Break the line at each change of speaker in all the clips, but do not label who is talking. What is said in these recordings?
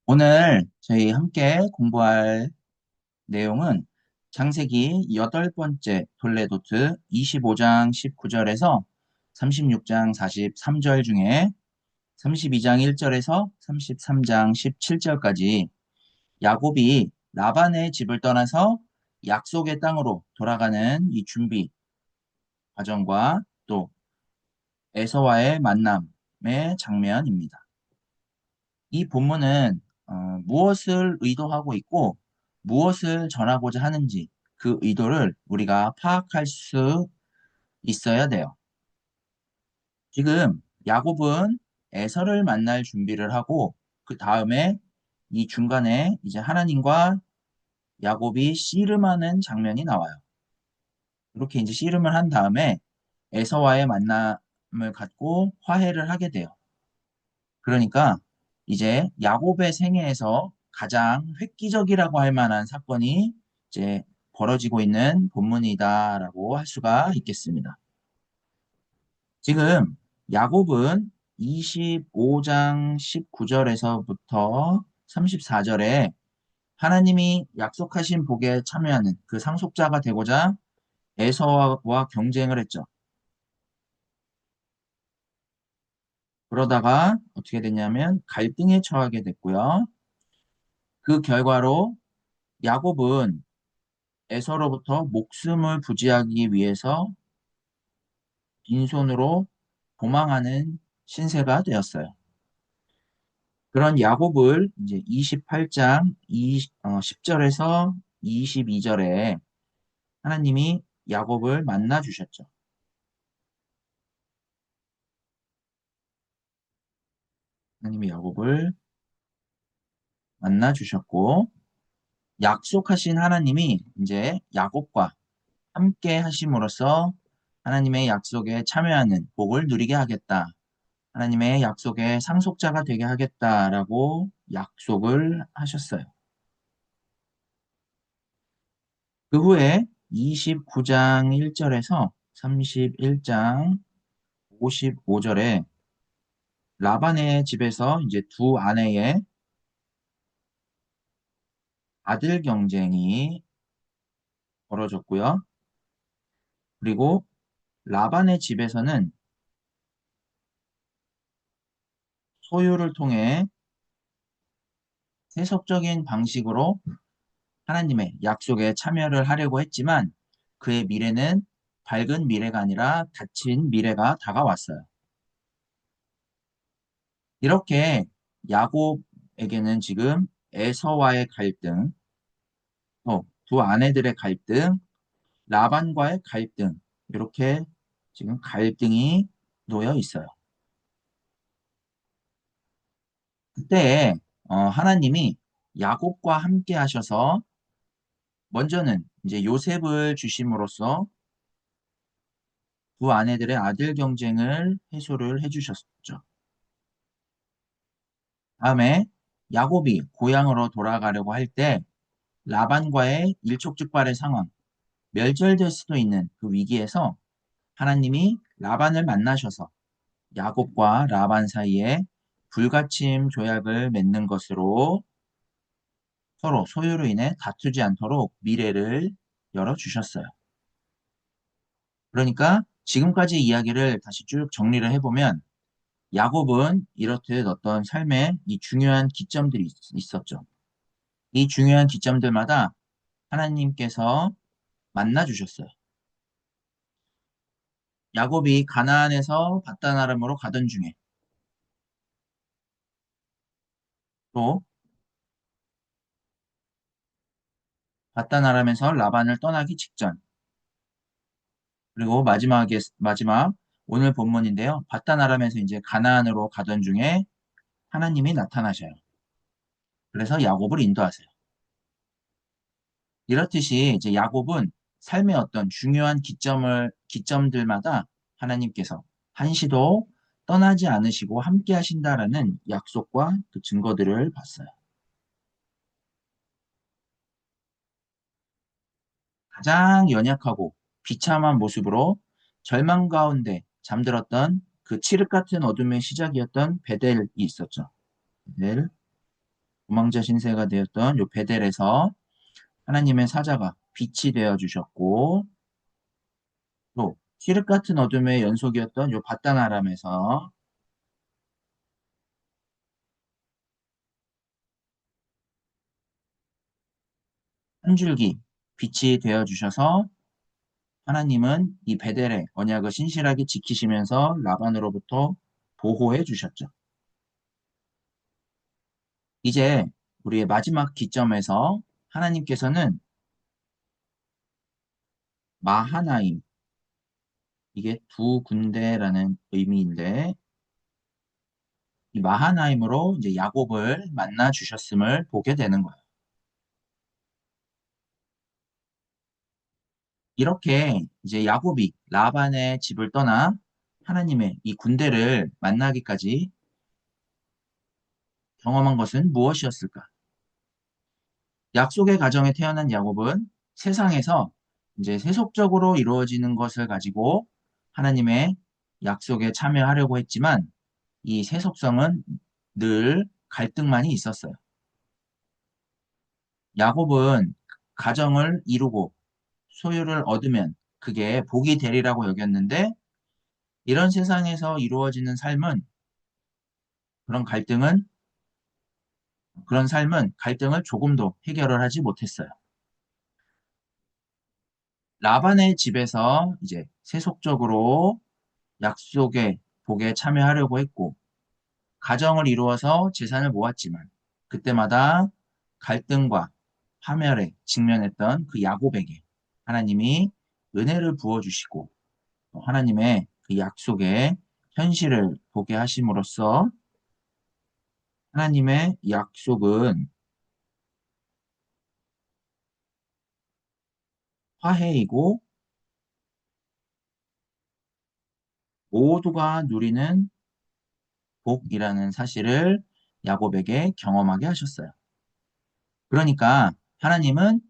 오늘 저희 함께 공부할 내용은 창세기 8번째 돌레도트 25장 19절에서 36장 43절 중에 32장 1절에서 33장 17절까지 야곱이 라반의 집을 떠나서 약속의 땅으로 돌아가는 이 준비 과정과 또 에서와의 만남의 장면입니다. 이 본문은 무엇을 의도하고 있고 무엇을 전하고자 하는지 그 의도를 우리가 파악할 수 있어야 돼요. 지금 야곱은 에서를 만날 준비를 하고 그 다음에 이 중간에 이제 하나님과 야곱이 씨름하는 장면이 나와요. 이렇게 이제 씨름을 한 다음에 에서와의 만남을 갖고 화해를 하게 돼요. 그러니까 이제 야곱의 생애에서 가장 획기적이라고 할 만한 사건이 이제 벌어지고 있는 본문이다라고 할 수가 있겠습니다. 지금 야곱은 25장 19절에서부터 34절에 하나님이 약속하신 복에 참여하는 그 상속자가 되고자 에서와 경쟁을 했죠. 그러다가 어떻게 됐냐면 갈등에 처하게 됐고요. 그 결과로 야곱은 에서로부터 목숨을 부지하기 위해서 빈손으로 도망하는 신세가 되었어요. 그런 야곱을 이제 28장 10절에서 22절에 하나님이 야곱을 만나 주셨죠. 하나님이 야곱을 만나 주셨고 약속하신 하나님이 이제 야곱과 함께 하심으로써 하나님의 약속에 참여하는 복을 누리게 하겠다. 하나님의 약속의 상속자가 되게 하겠다라고 약속을 하셨어요. 그 후에 29장 1절에서 31장 55절에 라반의 집에서 이제 두 아내의 아들 경쟁이 벌어졌고요. 그리고 라반의 집에서는 소유를 통해 세속적인 방식으로 하나님의 약속에 참여를 하려고 했지만 그의 미래는 밝은 미래가 아니라 닫힌 미래가 다가왔어요. 이렇게 야곱에게는 지금 에서와의 갈등, 또 두 아내들의 갈등, 라반과의 갈등, 이렇게 지금 갈등이 놓여 있어요. 그때 하나님이 야곱과 함께 하셔서 먼저는 이제 요셉을 주심으로써 두 아내들의 아들 경쟁을 해소를 해주셨죠. 다음에 야곱이 고향으로 돌아가려고 할 때 라반과의 일촉즉발의 상황, 멸절될 수도 있는 그 위기에서 하나님이 라반을 만나셔서 야곱과 라반 사이에 불가침 조약을 맺는 것으로 서로 소유로 인해 다투지 않도록 미래를 열어주셨어요. 그러니까 지금까지 이야기를 다시 쭉 정리를 해보면 야곱은 이렇듯 어떤 삶에 이 중요한 기점들이 있었죠. 이 중요한 기점들마다 하나님께서 만나 주셨어요. 야곱이 가나안에서 paddan 아람으로 가던 중에 또 paddan 아람에서 라반을 떠나기 직전 그리고 마지막 오늘 본문인데요. paddan 아람에서 이제 가나안으로 가던 중에 하나님이 나타나셔요. 그래서 야곱을 인도하세요. 이렇듯이 이제 야곱은 삶의 어떤 중요한 기점들마다 하나님께서 한시도 떠나지 않으시고 함께 하신다라는 약속과 그 증거들을 봤어요. 가장 연약하고 비참한 모습으로 절망 가운데 잠들었던 그 칠흑 같은 어둠의 시작이었던 베델이 있었죠. 베델. 도망자 신세가 되었던 요 베델에서 하나님의 사자가 빛이 되어 주셨고, 또 칠흑 같은 어둠의 연속이었던 요 바단 아람에서 한 줄기 빛이 되어 주셔서 하나님은 이 베델의 언약을 신실하게 지키시면서 라반으로부터 보호해 주셨죠. 이제 우리의 마지막 기점에서 하나님께서는 마하나임, 이게 두 군데라는 의미인데, 이 마하나임으로 이제 야곱을 만나 주셨음을 보게 되는 거예요. 이렇게 이제 야곱이 라반의 집을 떠나 하나님의 이 군대를 만나기까지 경험한 것은 무엇이었을까? 약속의 가정에 태어난 야곱은 세상에서 이제 세속적으로 이루어지는 것을 가지고 하나님의 약속에 참여하려고 했지만 이 세속성은 늘 갈등만이 있었어요. 야곱은 가정을 이루고 소유를 얻으면 그게 복이 되리라고 여겼는데 이런 세상에서 이루어지는 삶은 그런 갈등은 그런 삶은 갈등을 조금도 해결을 하지 못했어요. 라반의 집에서 이제 세속적으로 약속의 복에 참여하려고 했고 가정을 이루어서 재산을 모았지만 그때마다 갈등과 파멸에 직면했던 그 야곱에게 하나님이 은혜를 부어주시고 하나님의 그 약속의 현실을 보게 하심으로써 하나님의 약속은 화해이고 모두가 누리는 복이라는 사실을 야곱에게 경험하게 하셨어요. 그러니까 하나님은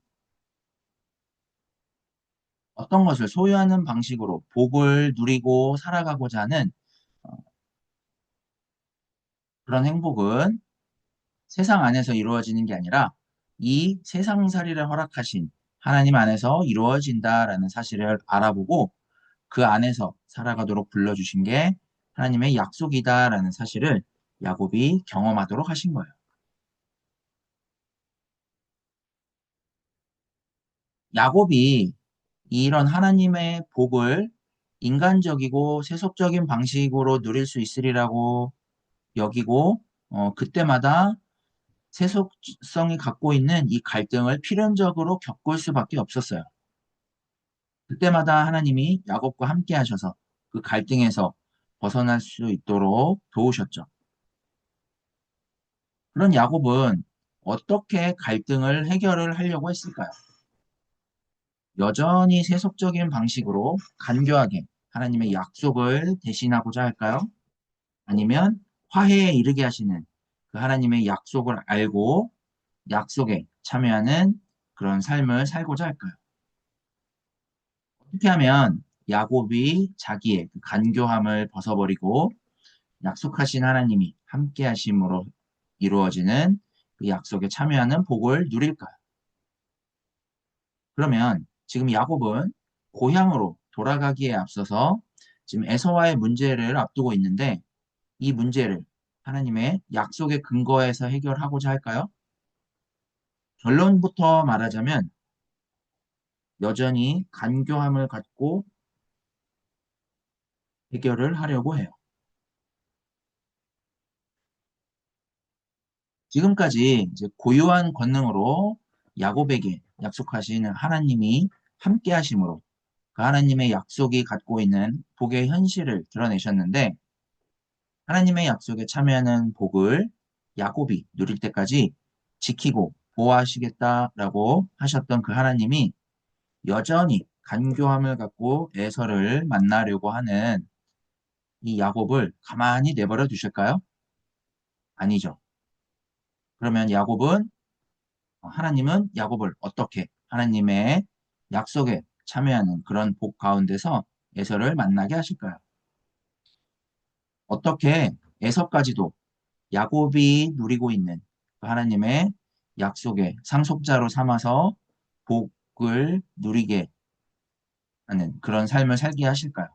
어떤 것을 소유하는 방식으로 복을 누리고 살아가고자 하는 어, 그런 행복은 세상 안에서 이루어지는 게 아니라 이 세상살이를 허락하신 하나님 안에서 이루어진다라는 사실을 알아보고 그 안에서 살아가도록 불러주신 게 하나님의 약속이다라는 사실을 야곱이 경험하도록 하신 거예요. 야곱이 이런 하나님의 복을 인간적이고 세속적인 방식으로 누릴 수 있으리라고 여기고 그때마다 세속성이 갖고 있는 이 갈등을 필연적으로 겪을 수밖에 없었어요. 그때마다 하나님이 야곱과 함께 하셔서 그 갈등에서 벗어날 수 있도록 도우셨죠. 그런 야곱은 어떻게 갈등을 해결을 하려고 했을까요? 여전히 세속적인 방식으로 간교하게 하나님의 약속을 대신하고자 할까요? 아니면 화해에 이르게 하시는 그 하나님의 약속을 알고 약속에 참여하는 그런 삶을 살고자 할까요? 어떻게 하면 야곱이 자기의 그 간교함을 벗어버리고 약속하신 하나님이 함께 하심으로 이루어지는 그 약속에 참여하는 복을 누릴까요? 그러면 지금 야곱은 고향으로 돌아가기에 앞서서 지금 에서와의 문제를 앞두고 있는데 이 문제를 하나님의 약속의 근거에서 해결하고자 할까요? 결론부터 말하자면 여전히 간교함을 갖고 해결을 하려고 해요. 지금까지 이제 고유한 권능으로 야곱에게 약속하신 하나님이 함께 하심으로 그 하나님의 약속이 갖고 있는 복의 현실을 드러내셨는데 하나님의 약속에 참여하는 복을 야곱이 누릴 때까지 지키고 보호하시겠다라고 하셨던 그 하나님이 여전히 간교함을 갖고 에서를 만나려고 하는 이 야곱을 가만히 내버려 두실까요? 아니죠. 그러면 하나님은 야곱을 어떻게 하나님의 약속에 참여하는 그런 복 가운데서 에서를 만나게 하실까요? 어떻게 에서까지도 야곱이 누리고 있는 그 하나님의 약속의 상속자로 삼아서 복을 누리게 하는 그런 삶을 살게 하실까요?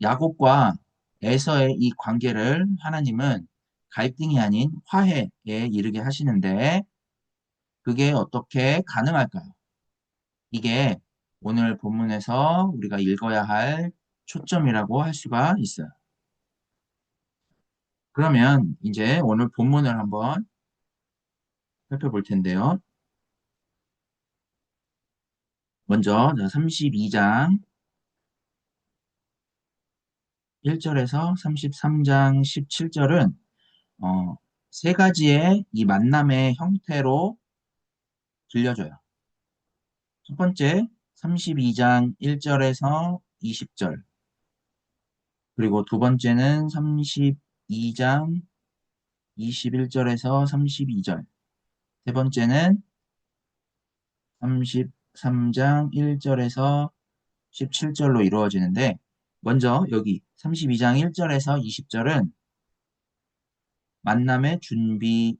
야곱과 에서의 이 관계를 하나님은 갈등이 아닌 화해에 이르게 하시는데 그게 어떻게 가능할까요? 이게 오늘 본문에서 우리가 읽어야 할 초점이라고 할 수가 있어요. 그러면 이제 오늘 본문을 한번 살펴볼 텐데요. 먼저 32장 1절에서 33장 17절은 세 가지의 이 만남의 형태로 들려줘요. 첫 번째, 32장 1절에서 20절. 그리고 두 번째는 32장 21절에서 32절. 세 번째는 33장 1절에서 17절로 이루어지는데, 먼저 여기 32장 1절에서 20절은 만남의 준비예요.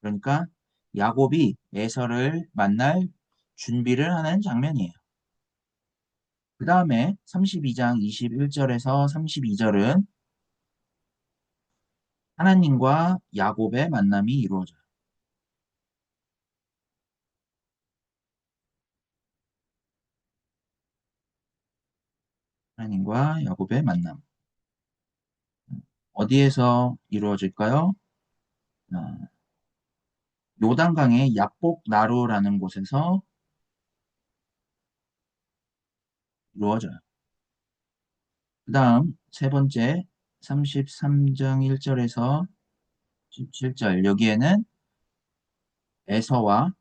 그러니까 야곱이 에서를 만날 준비를 하는 장면이에요. 그 다음에 32장 21절에서 32절은 하나님과 야곱의 만남이 이루어져요. 하나님과 야곱의 만남. 어디에서 이루어질까요? 아, 요단강의 야복 나루라는 곳에서 이루어져요. 그 다음 세 번째 33장 1절에서 17절 여기에는 에서와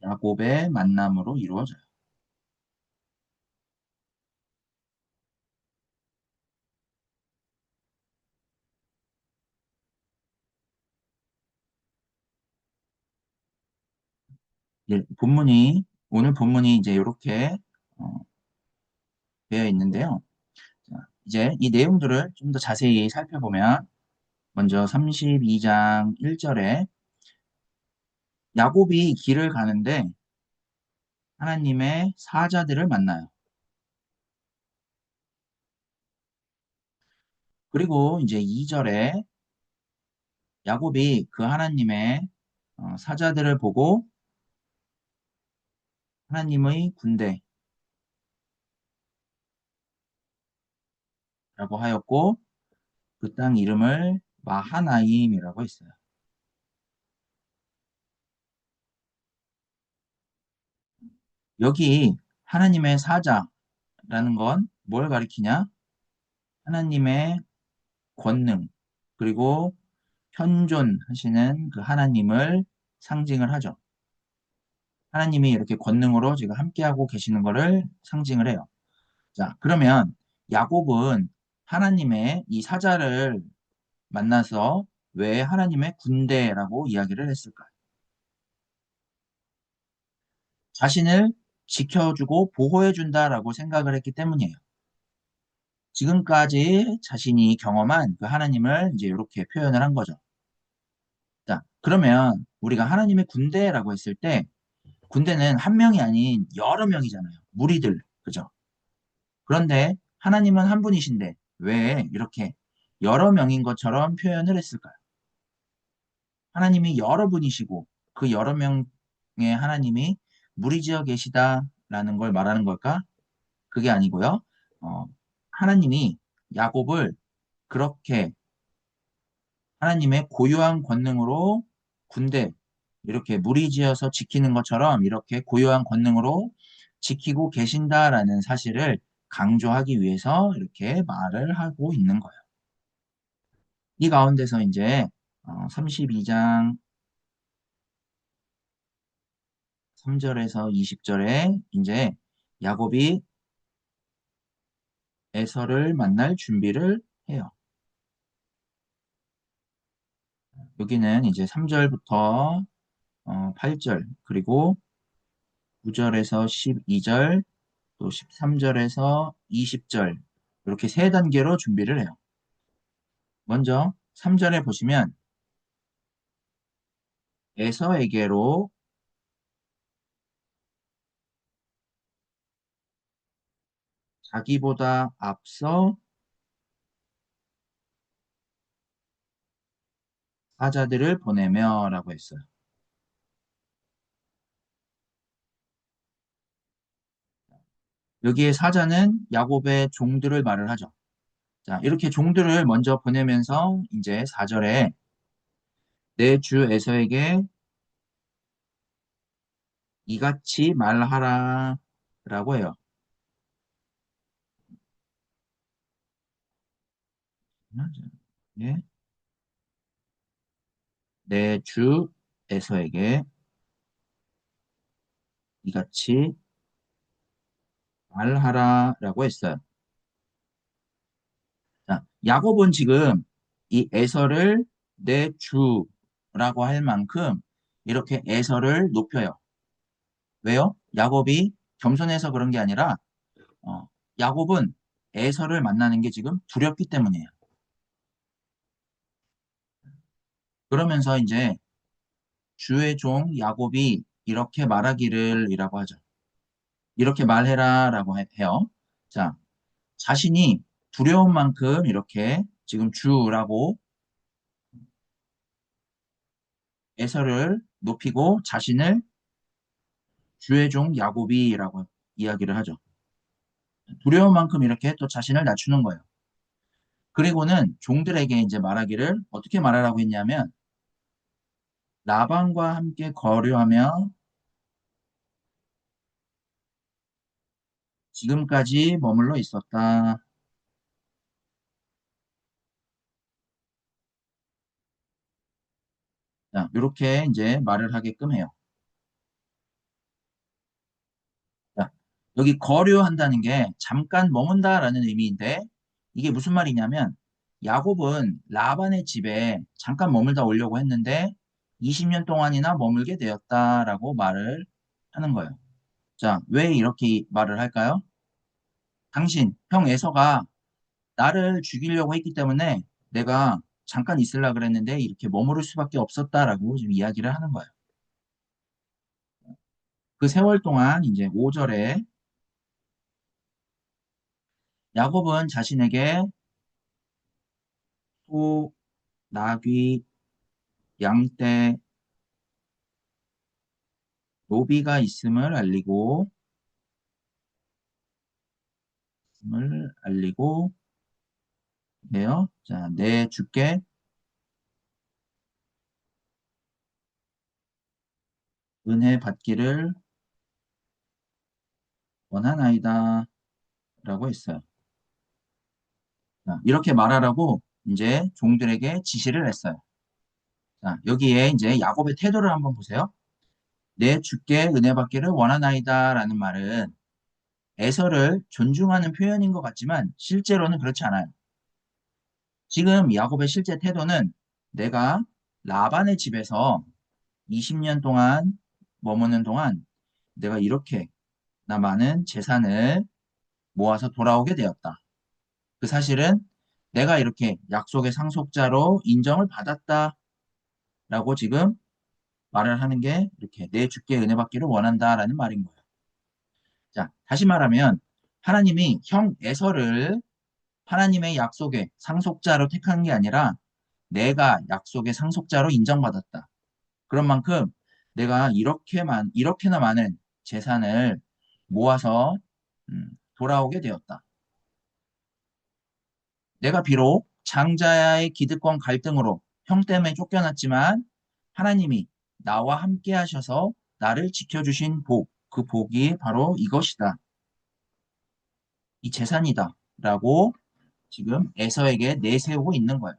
야곱의 만남으로 이루어져요. 오늘 본문이 이제 이렇게 어, 되어 있는데요. 자, 이제 이 내용들을 좀 더 자세히 살펴보면 먼저 32장 1절에 야곱이 길을 가는데 하나님의 사자들을 만나요. 그리고 이제 2절에 야곱이 그 하나님의 사자들을 보고 하나님의 군대라고 하였고 그 땅 이름을 마하나임이라고 했어요. 여기 하나님의 사자라는 건 뭘 가리키냐? 하나님의 권능 그리고 현존하시는 그 하나님을 상징을 하죠. 하나님이 이렇게 권능으로 지금 함께하고 계시는 것을 상징을 해요. 자, 그러면 야곱은 하나님의 이 사자를 만나서 왜 하나님의 군대라고 이야기를 했을까요? 자신을 지켜주고 보호해준다라고 생각을 했기 때문이에요. 지금까지 자신이 경험한 그 하나님을 이제 이렇게 표현을 한 거죠. 자, 그러면 우리가 하나님의 군대라고 했을 때 군대는 한 명이 아닌 여러 명이잖아요. 무리들, 그죠? 그런데 하나님은 한 분이신데 왜 이렇게 여러 명인 것처럼 표현을 했을까요? 하나님이 여러 분이시고 그 여러 명의 하나님이 무리지어 계시다라는 걸 말하는 걸까? 그게 아니고요. 어, 하나님이 야곱을 그렇게 하나님의 고유한 권능으로 군대 이렇게 무리지어서 지키는 것처럼 이렇게 고유한 권능으로 지키고 계신다라는 사실을 강조하기 위해서 이렇게 말을 하고 있는 거예요. 이 가운데서 이제 32장 3절에서 20절에 이제 야곱이 에서를 만날 준비를 해요. 여기는 이제 3절부터 8절 그리고 9절에서 12절 또 13절에서 20절 이렇게 세 단계로 준비를 해요. 먼저 3절에 보시면 에서에게로 자기보다 앞서 사자들을 보내며 라고 했어요. 여기에 사자는 야곱의 종들을 말을 하죠. 자, 이렇게 종들을 먼저 보내면서 이제 4절에 내 주 에서에게 이같이 말하라 라고 해요. 예, 내 주 에서에게 이같이 말하라 라고 했어요. 자, 야곱은 지금 이 에서를 내 주라고 할 만큼 이렇게 에서를 높여요. 왜요? 야곱이 겸손해서 그런 게 아니라 어, 야곱은 에서를 만나는 게 지금 두렵기 때문이에요. 그러면서 이제 주의 종 야곱이 이렇게 말하기를 이라고 하죠. 이렇게 말해라라고 해요. 자, 자신이 두려운 만큼 이렇게 지금 주라고 에서를 높이고 자신을 주의 종 야곱이라고 이야기를 하죠. 두려운 만큼 이렇게 또 자신을 낮추는 거예요. 그리고는 종들에게 이제 말하기를 어떻게 말하라고 했냐면 라반과 함께 거류하며 지금까지 머물러 있었다. 자, 이렇게 이제 말을 하게끔 해요. 자, 여기 거류한다는 게 잠깐 머문다라는 의미인데 이게 무슨 말이냐면 야곱은 라반의 집에 잠깐 머물다 오려고 했는데 20년 동안이나 머물게 되었다라고 말을 하는 거예요. 자, 왜 이렇게 말을 할까요? 당신, 형 에서가 나를 죽이려고 했기 때문에 내가 잠깐 있으려 그랬는데 이렇게 머무를 수밖에 없었다라고 지금 이야기를 하는 거예요. 그 세월 동안 이제 5절에 야곱은 자신에게 소, 나귀, 양떼, 노비가 있음을 알리고 해요. 자, 내 주께 은혜 받기를 원하나이다 라고 했어요. 자, 이렇게 말하라고 이제 종들에게 지시를 했어요. 자, 여기에 이제 야곱의 태도를 한번 보세요. 내 주께 은혜 받기를 원하나이다 라는 말은 에서를 존중하는 표현인 것 같지만 실제로는 그렇지 않아요. 지금 야곱의 실제 태도는 내가 라반의 집에서 20년 동안 머무는 동안 내가 이렇게 나 많은 재산을 모아서 돌아오게 되었다. 그 사실은 내가 이렇게 약속의 상속자로 인정을 받았다라고 지금 말을 하는 게 이렇게 내 주께 은혜 받기를 원한다라는 말인 거예요. 자, 다시 말하면 하나님이 형 에서를 하나님의 약속의 상속자로 택한 게 아니라 내가 약속의 상속자로 인정받았다. 그런 만큼 내가 이렇게나 많은 재산을 모아서 돌아오게 되었다. 내가 비록 장자의 기득권 갈등으로 형 때문에 쫓겨났지만 하나님이 나와 함께 하셔서 나를 지켜주신 복, 그 복이 바로 이것이다. 이 재산이다. 라고 지금 에서에게 내세우고 있는 거예요.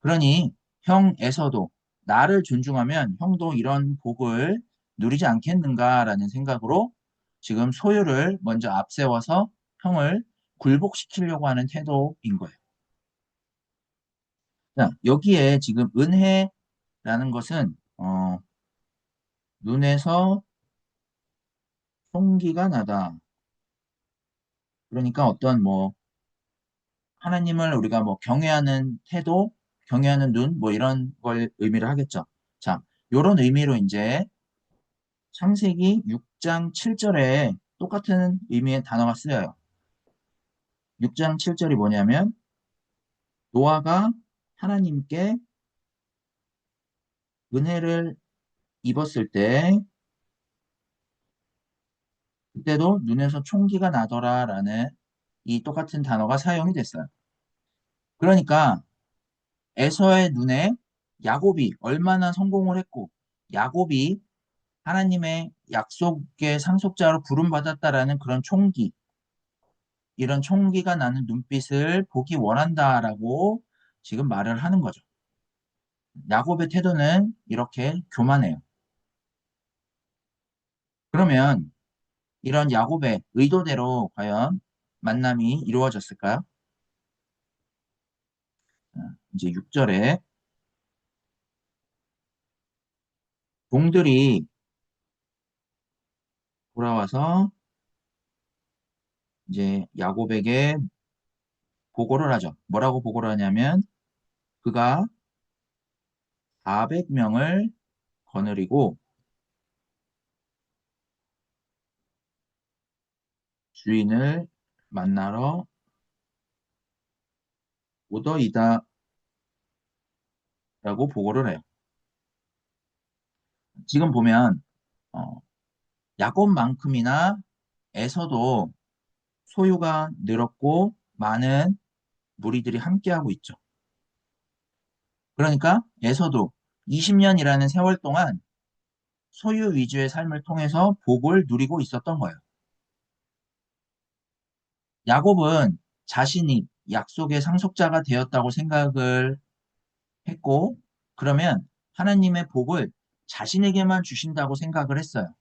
그러니 형 에서도 나를 존중하면 형도 이런 복을 누리지 않겠는가라는 생각으로 지금 소유를 먼저 앞세워서 형을 굴복시키려고 하는 태도인 거예요. 자, 여기에 지금 은혜라는 것은 눈에서 총기가 나다. 그러니까 어떤 뭐 하나님을 우리가 뭐 경외하는 태도, 경외하는 눈, 뭐 이런 걸 의미를 하겠죠. 자, 요런 의미로 이제 창세기 6장 7절에 똑같은 의미의 단어가 쓰여요. 6장 7절이 뭐냐면 노아가 하나님께 은혜를 입었을 때 그때도 눈에서 총기가 나더라라는 이 똑같은 단어가 사용이 됐어요. 그러니까 에서의 눈에 야곱이 얼마나 성공을 했고 야곱이 하나님의 약속의 상속자로 부름받았다라는 그런 총기, 이런 총기가 나는 눈빛을 보기 원한다라고 지금 말을 하는 거죠. 야곱의 태도는 이렇게 교만해요. 그러면 이런 야곱의 의도대로 과연 만남이 이루어졌을까요? 이제 6절에 종들이 돌아와서 이제 야곱에게 보고를 하죠. 뭐라고 보고를 하냐면 그가 400명을 거느리고 주인을 만나러 오더이다라고 보고를 해요. 지금 보면 어, 야곱만큼이나 에서도 소유가 늘었고 많은 무리들이 함께하고 있죠. 그러니까 에서도 20년이라는 세월 동안 소유 위주의 삶을 통해서 복을 누리고 있었던 거예요. 야곱은 자신이 약속의 상속자가 되었다고 생각을 했고, 그러면 하나님의 복을 자신에게만 주신다고 생각을 했어요.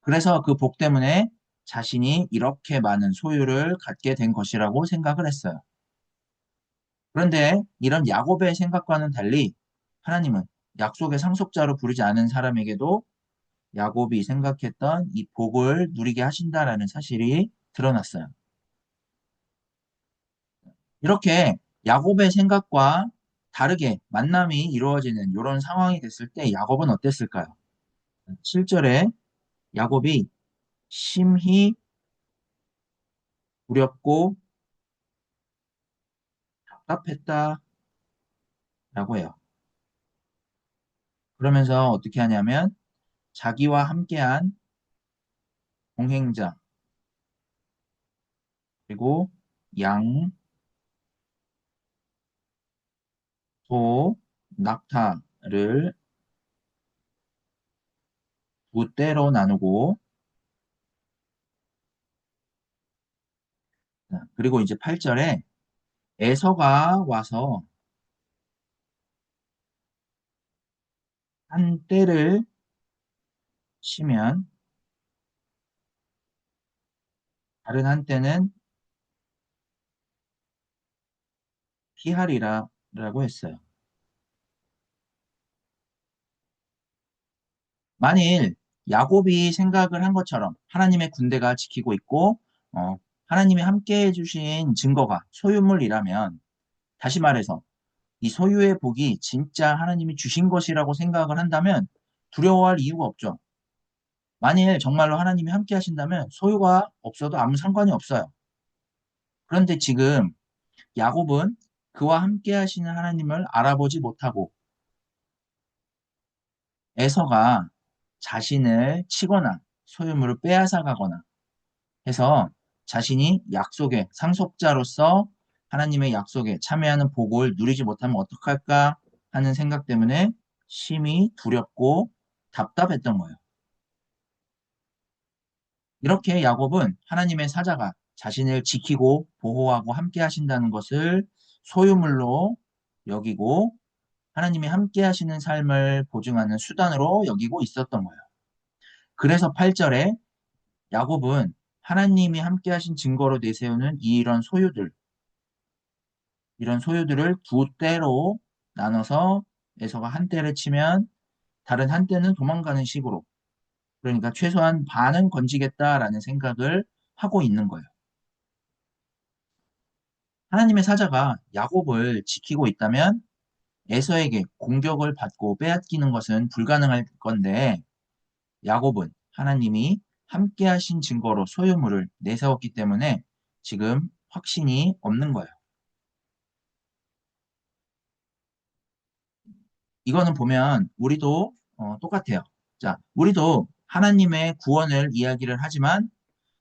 그래서 그 복 때문에 자신이 이렇게 많은 소유를 갖게 된 것이라고 생각을 했어요. 그런데 이런 야곱의 생각과는 달리 하나님은 약속의 상속자로 부르지 않은 사람에게도 야곱이 생각했던 이 복을 누리게 하신다라는 사실이 드러났어요. 이렇게 야곱의 생각과 다르게 만남이 이루어지는 이런 상황이 됐을 때 야곱은 어땠을까요? 7절에 야곱이 심히 두렵고 답답했다라고 해요. 그러면서 어떻게 하냐면 자기와 함께한 동행자 그리고 양, 소, 낙타를 두 떼로 나누고 그리고 이제 8절에 에서가 와서 한 떼를 치면 다른 한 떼는 피하리라라고 했어요. 만일 야곱이 생각을 한 것처럼 하나님의 군대가 지키고 있고 하나님이 함께 해주신 증거가 소유물이라면 다시 말해서 이 소유의 복이 진짜 하나님이 주신 것이라고 생각을 한다면 두려워할 이유가 없죠. 만일 정말로 하나님이 함께 하신다면 소유가 없어도 아무 상관이 없어요. 그런데 지금 야곱은 그와 함께 하시는 하나님을 알아보지 못하고 에서가 자신을 치거나 소유물을 빼앗아 가거나 해서 자신이 약속의 상속자로서 하나님의 약속에 참여하는 복을 누리지 못하면 어떡할까 하는 생각 때문에 심히 두렵고 답답했던 거예요. 이렇게 야곱은 하나님의 사자가 자신을 지키고 보호하고 함께 하신다는 것을 소유물로 여기고 하나님이 함께 하시는 삶을 보증하는 수단으로 여기고 있었던 거예요. 그래서 8절에 야곱은 하나님이 함께 하신 증거로 내세우는 이런 소유들을 두 떼로 나눠서 에서가 한 떼를 치면 다른 한 떼는 도망가는 식으로 그러니까 최소한 반은 건지겠다라는 생각을 하고 있는 거예요. 하나님의 사자가 야곱을 지키고 있다면 에서에게 공격을 받고 빼앗기는 것은 불가능할 건데 야곱은 하나님이 함께 하신 증거로 소유물을 내세웠기 때문에 지금 확신이 없는 거예요. 이거는 보면 우리도 똑같아요. 자, 우리도 하나님의 구원을 이야기를 하지만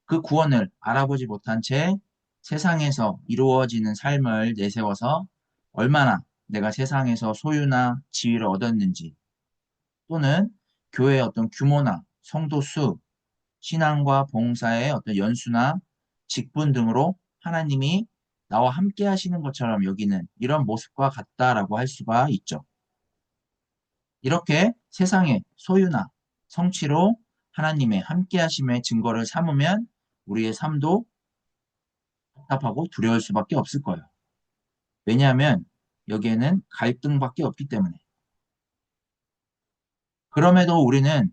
그 구원을 알아보지 못한 채 세상에서 이루어지는 삶을 내세워서 얼마나 내가 세상에서 소유나 지위를 얻었는지 또는 교회의 어떤 규모나 성도 수, 신앙과 봉사의 어떤 연수나 직분 등으로 하나님이 나와 함께 하시는 것처럼 여기는 이런 모습과 같다라고 할 수가 있죠. 이렇게 세상의 소유나 성취로 하나님의 함께 하심의 증거를 삼으면 우리의 삶도 답답하고 두려울 수밖에 없을 거예요. 왜냐하면 여기에는 갈등밖에 없기 때문에. 그럼에도 우리는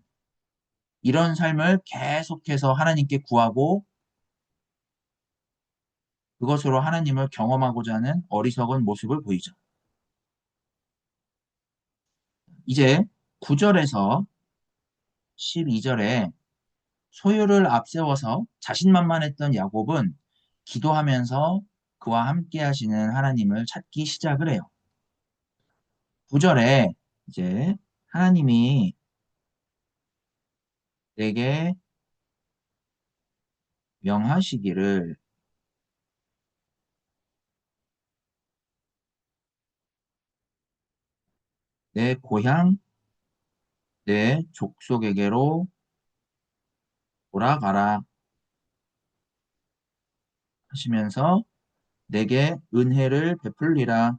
이런 삶을 계속해서 하나님께 구하고 그것으로 하나님을 경험하고자 하는 어리석은 모습을 보이죠. 이제 9절에서 12절에 소유를 앞세워서 자신만만했던 야곱은 기도하면서 그와 함께 하시는 하나님을 찾기 시작을 해요. 9절에 이제 하나님이 내게 명하시기를 내 고향, 내 족속에게로 돌아가라 하시면서 내게 은혜를 베풀리라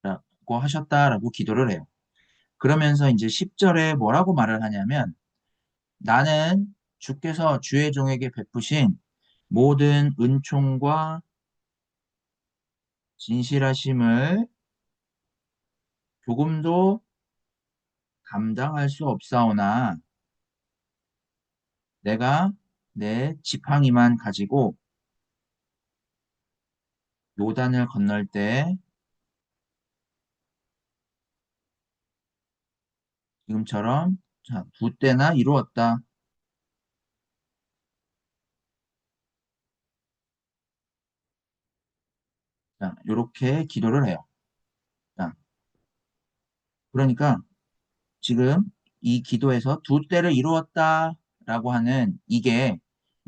라고 하셨다라고 기도를 해요. 그러면서 이제 10절에 뭐라고 말을 하냐면 나는 주께서 주의 종에게 베푸신 모든 은총과 진실하심을 조금도 감당할 수 없사오나 내가 내 지팡이만 가지고 요단을 건널 때 지금처럼 자, 두 때나 이루었다. 자, 이렇게 기도를 해요. 자, 그러니까 지금 이 기도에서 두 때를 이루었다라고 하는 이게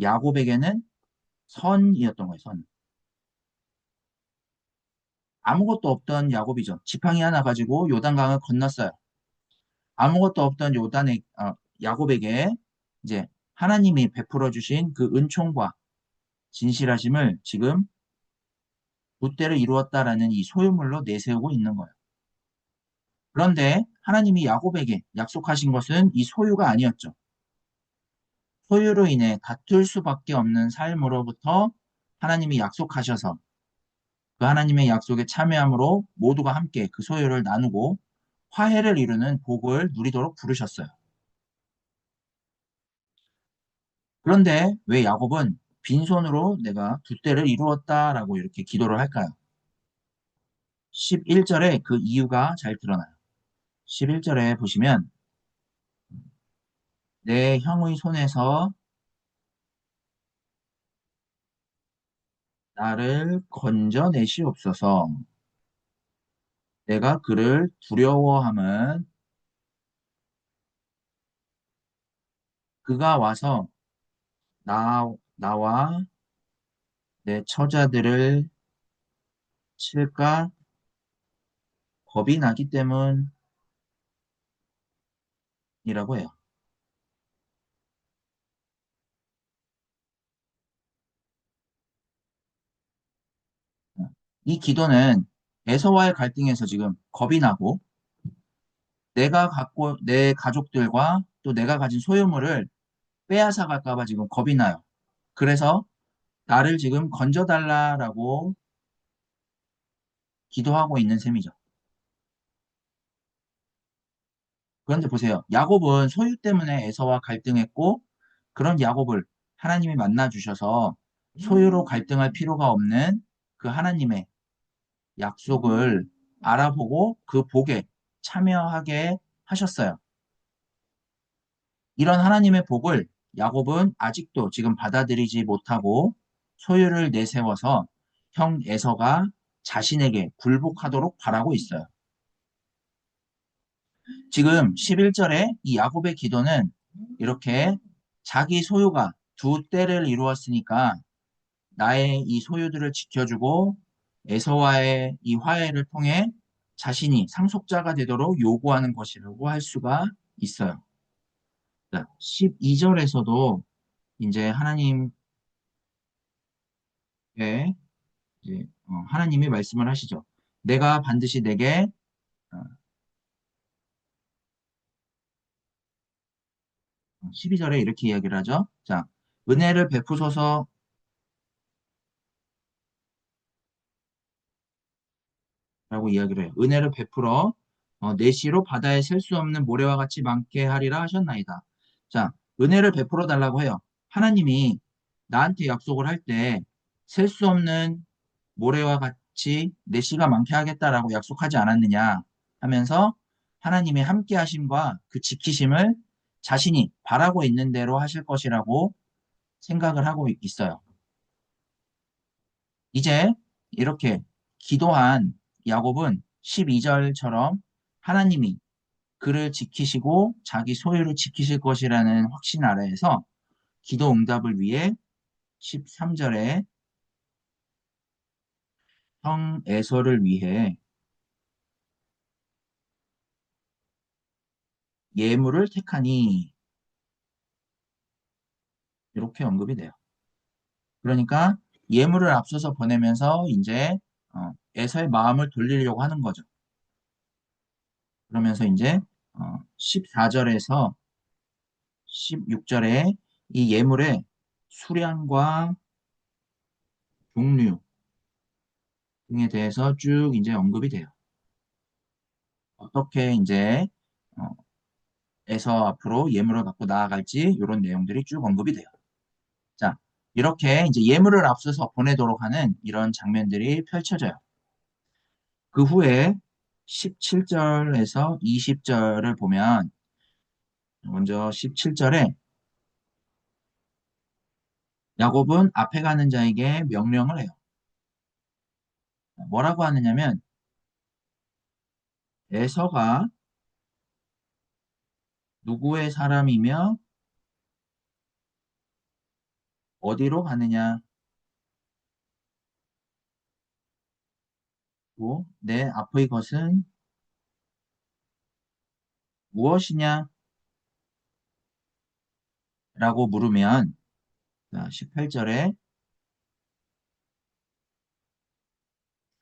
야곱에게는 선이었던 거예요, 선. 아무것도 없던 야곱이죠. 지팡이 하나 가지고 요단강을 건넜어요. 아무것도 없던 야곱에게 이제 하나님이 베풀어 주신 그 은총과 진실하심을 지금 두 때를 이루었다라는 이 소유물로 내세우고 있는 거예요. 그런데 하나님이 야곱에게 약속하신 것은 이 소유가 아니었죠. 소유로 인해 다툴 수밖에 없는 삶으로부터 하나님이 약속하셔서 그 하나님의 약속에 참여함으로 모두가 함께 그 소유를 나누고 화해를 이루는 복을 누리도록 부르셨어요. 그런데 왜 야곱은 빈손으로 내가 두 때를 이루었다라고 이렇게 기도를 할까요? 11절에 그 이유가 잘 드러나요. 11절에 보시면 내 형의 손에서 나를 건져내시옵소서. 내가 그를 두려워함은 그가 와서 나와 내 처자들을 칠까 겁이 나기 때문이라고 해요. 이 기도는 에서와의 갈등에서 지금 겁이 나고 내가 갖고 내 가족들과 또 내가 가진 소유물을 빼앗아 갈까 봐 지금 겁이 나요. 그래서 나를 지금 건져달라라고 기도하고 있는 셈이죠. 그런데 보세요. 야곱은 소유 때문에 에서와 갈등했고 그런 야곱을 하나님이 만나 주셔서 소유로 갈등할 필요가 없는 그 하나님의 약속을 알아보고 그 복에 참여하게 하셨어요. 이런 하나님의 복을 야곱은 아직도 지금 받아들이지 못하고 소유를 내세워서 형 에서가 자신에게 굴복하도록 바라고 있어요. 지금 11절에 이 야곱의 기도는 이렇게 자기 소유가 두 때를 이루었으니까 나의 이 소유들을 지켜주고 에서와의 이 화해를 통해 자신이 상속자가 되도록 요구하는 것이라고 할 수가 있어요. 12절에서도 이제 하나님의 이제 하나님이 말씀을 하시죠. 내가 반드시 내게 12절에 이렇게 이야기를 하죠. 자, 은혜를 베푸소서 라고 이야기를 해요. 은혜를 베풀어 내시로 바다에 셀 수 없는 모래와 같이 많게 하리라 하셨나이다. 자, 은혜를 베풀어 달라고 해요. 하나님이 나한테 약속을 할 때 셀 수 없는 모래와 같이 내시가 많게 하겠다라고 약속하지 않았느냐 하면서 하나님의 함께 하심과 그 지키심을 자신이 바라고 있는 대로 하실 것이라고 생각을 하고 있어요. 이제 이렇게 기도한 야곱은 12절처럼 하나님이 그를 지키시고 자기 소유를 지키실 것이라는 확신 아래에서 기도 응답을 위해 13절에 형 에서를 위해 예물을 택하니 이렇게 언급이 돼요. 그러니까 예물을 앞서서 보내면서 이제 에서의 마음을 돌리려고 하는 거죠. 그러면서 이제 14절에서 16절에 이 예물의 수량과 종류 등에 대해서 쭉 이제 언급이 돼요. 어떻게 이제 어, 에서 앞으로 예물을 갖고 나아갈지 이런 내용들이 쭉 언급이 돼요. 자, 이렇게 이제 예물을 앞서서 보내도록 하는 이런 장면들이 펼쳐져요. 그 후에 17절에서 20절을 보면 먼저 17절에 야곱은 앞에 가는 자에게 명령을 해요. 뭐라고 하느냐면 에서가 누구의 사람이며 어디로 가느냐 내 앞의 것은 무엇이냐 라고 물으면 18절에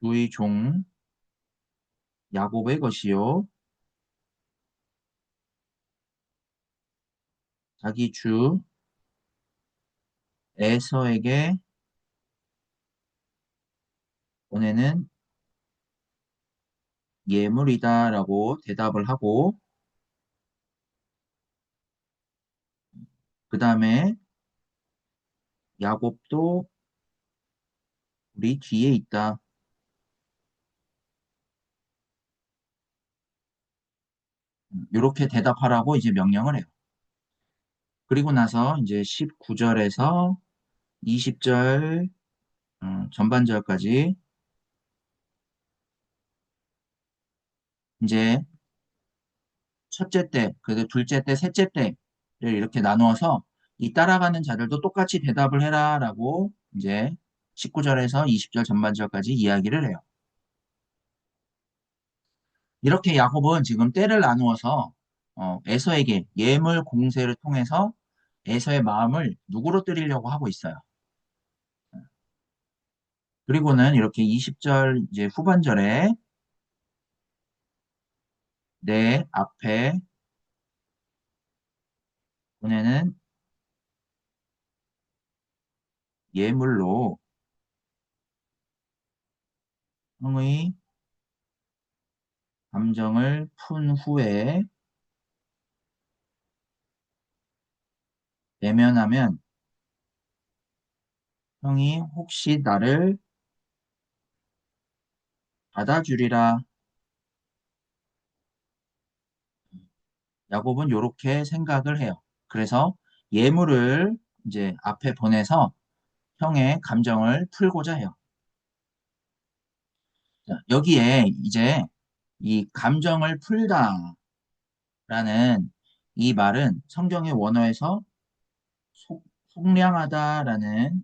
주의 종 야곱의 것이요 자기 주 에서에게 보내는 예물이다라고 대답을 하고 그 다음에 야곱도 우리 뒤에 있다. 이렇게 대답하라고 이제 명령을 해요. 그리고 나서 이제 19절에서 20절 전반절까지 이제 첫째 때, 그리고 둘째 때, 셋째 때를 이렇게 나누어서 이 따라가는 자들도 똑같이 대답을 해라라고 이제 19절에서 20절 전반절까지 이야기를 해요. 이렇게 야곱은 지금 때를 나누어서 에서에게 예물 공세를 통해서 에서의 마음을 누구로 뜨리려고 하고 있어요. 그리고는 이렇게 20절 이제 후반절에 내 앞에 보내는 예물로 형의 감정을 푼 후에 외면하면 형이 혹시 나를 받아주리라. 야곱은 이렇게 생각을 해요. 그래서 예물을 이제 앞에 보내서 형의 감정을 풀고자 해요. 자, 여기에 이제 이 감정을 풀다라는 이 말은 성경의 원어에서 속량하다라는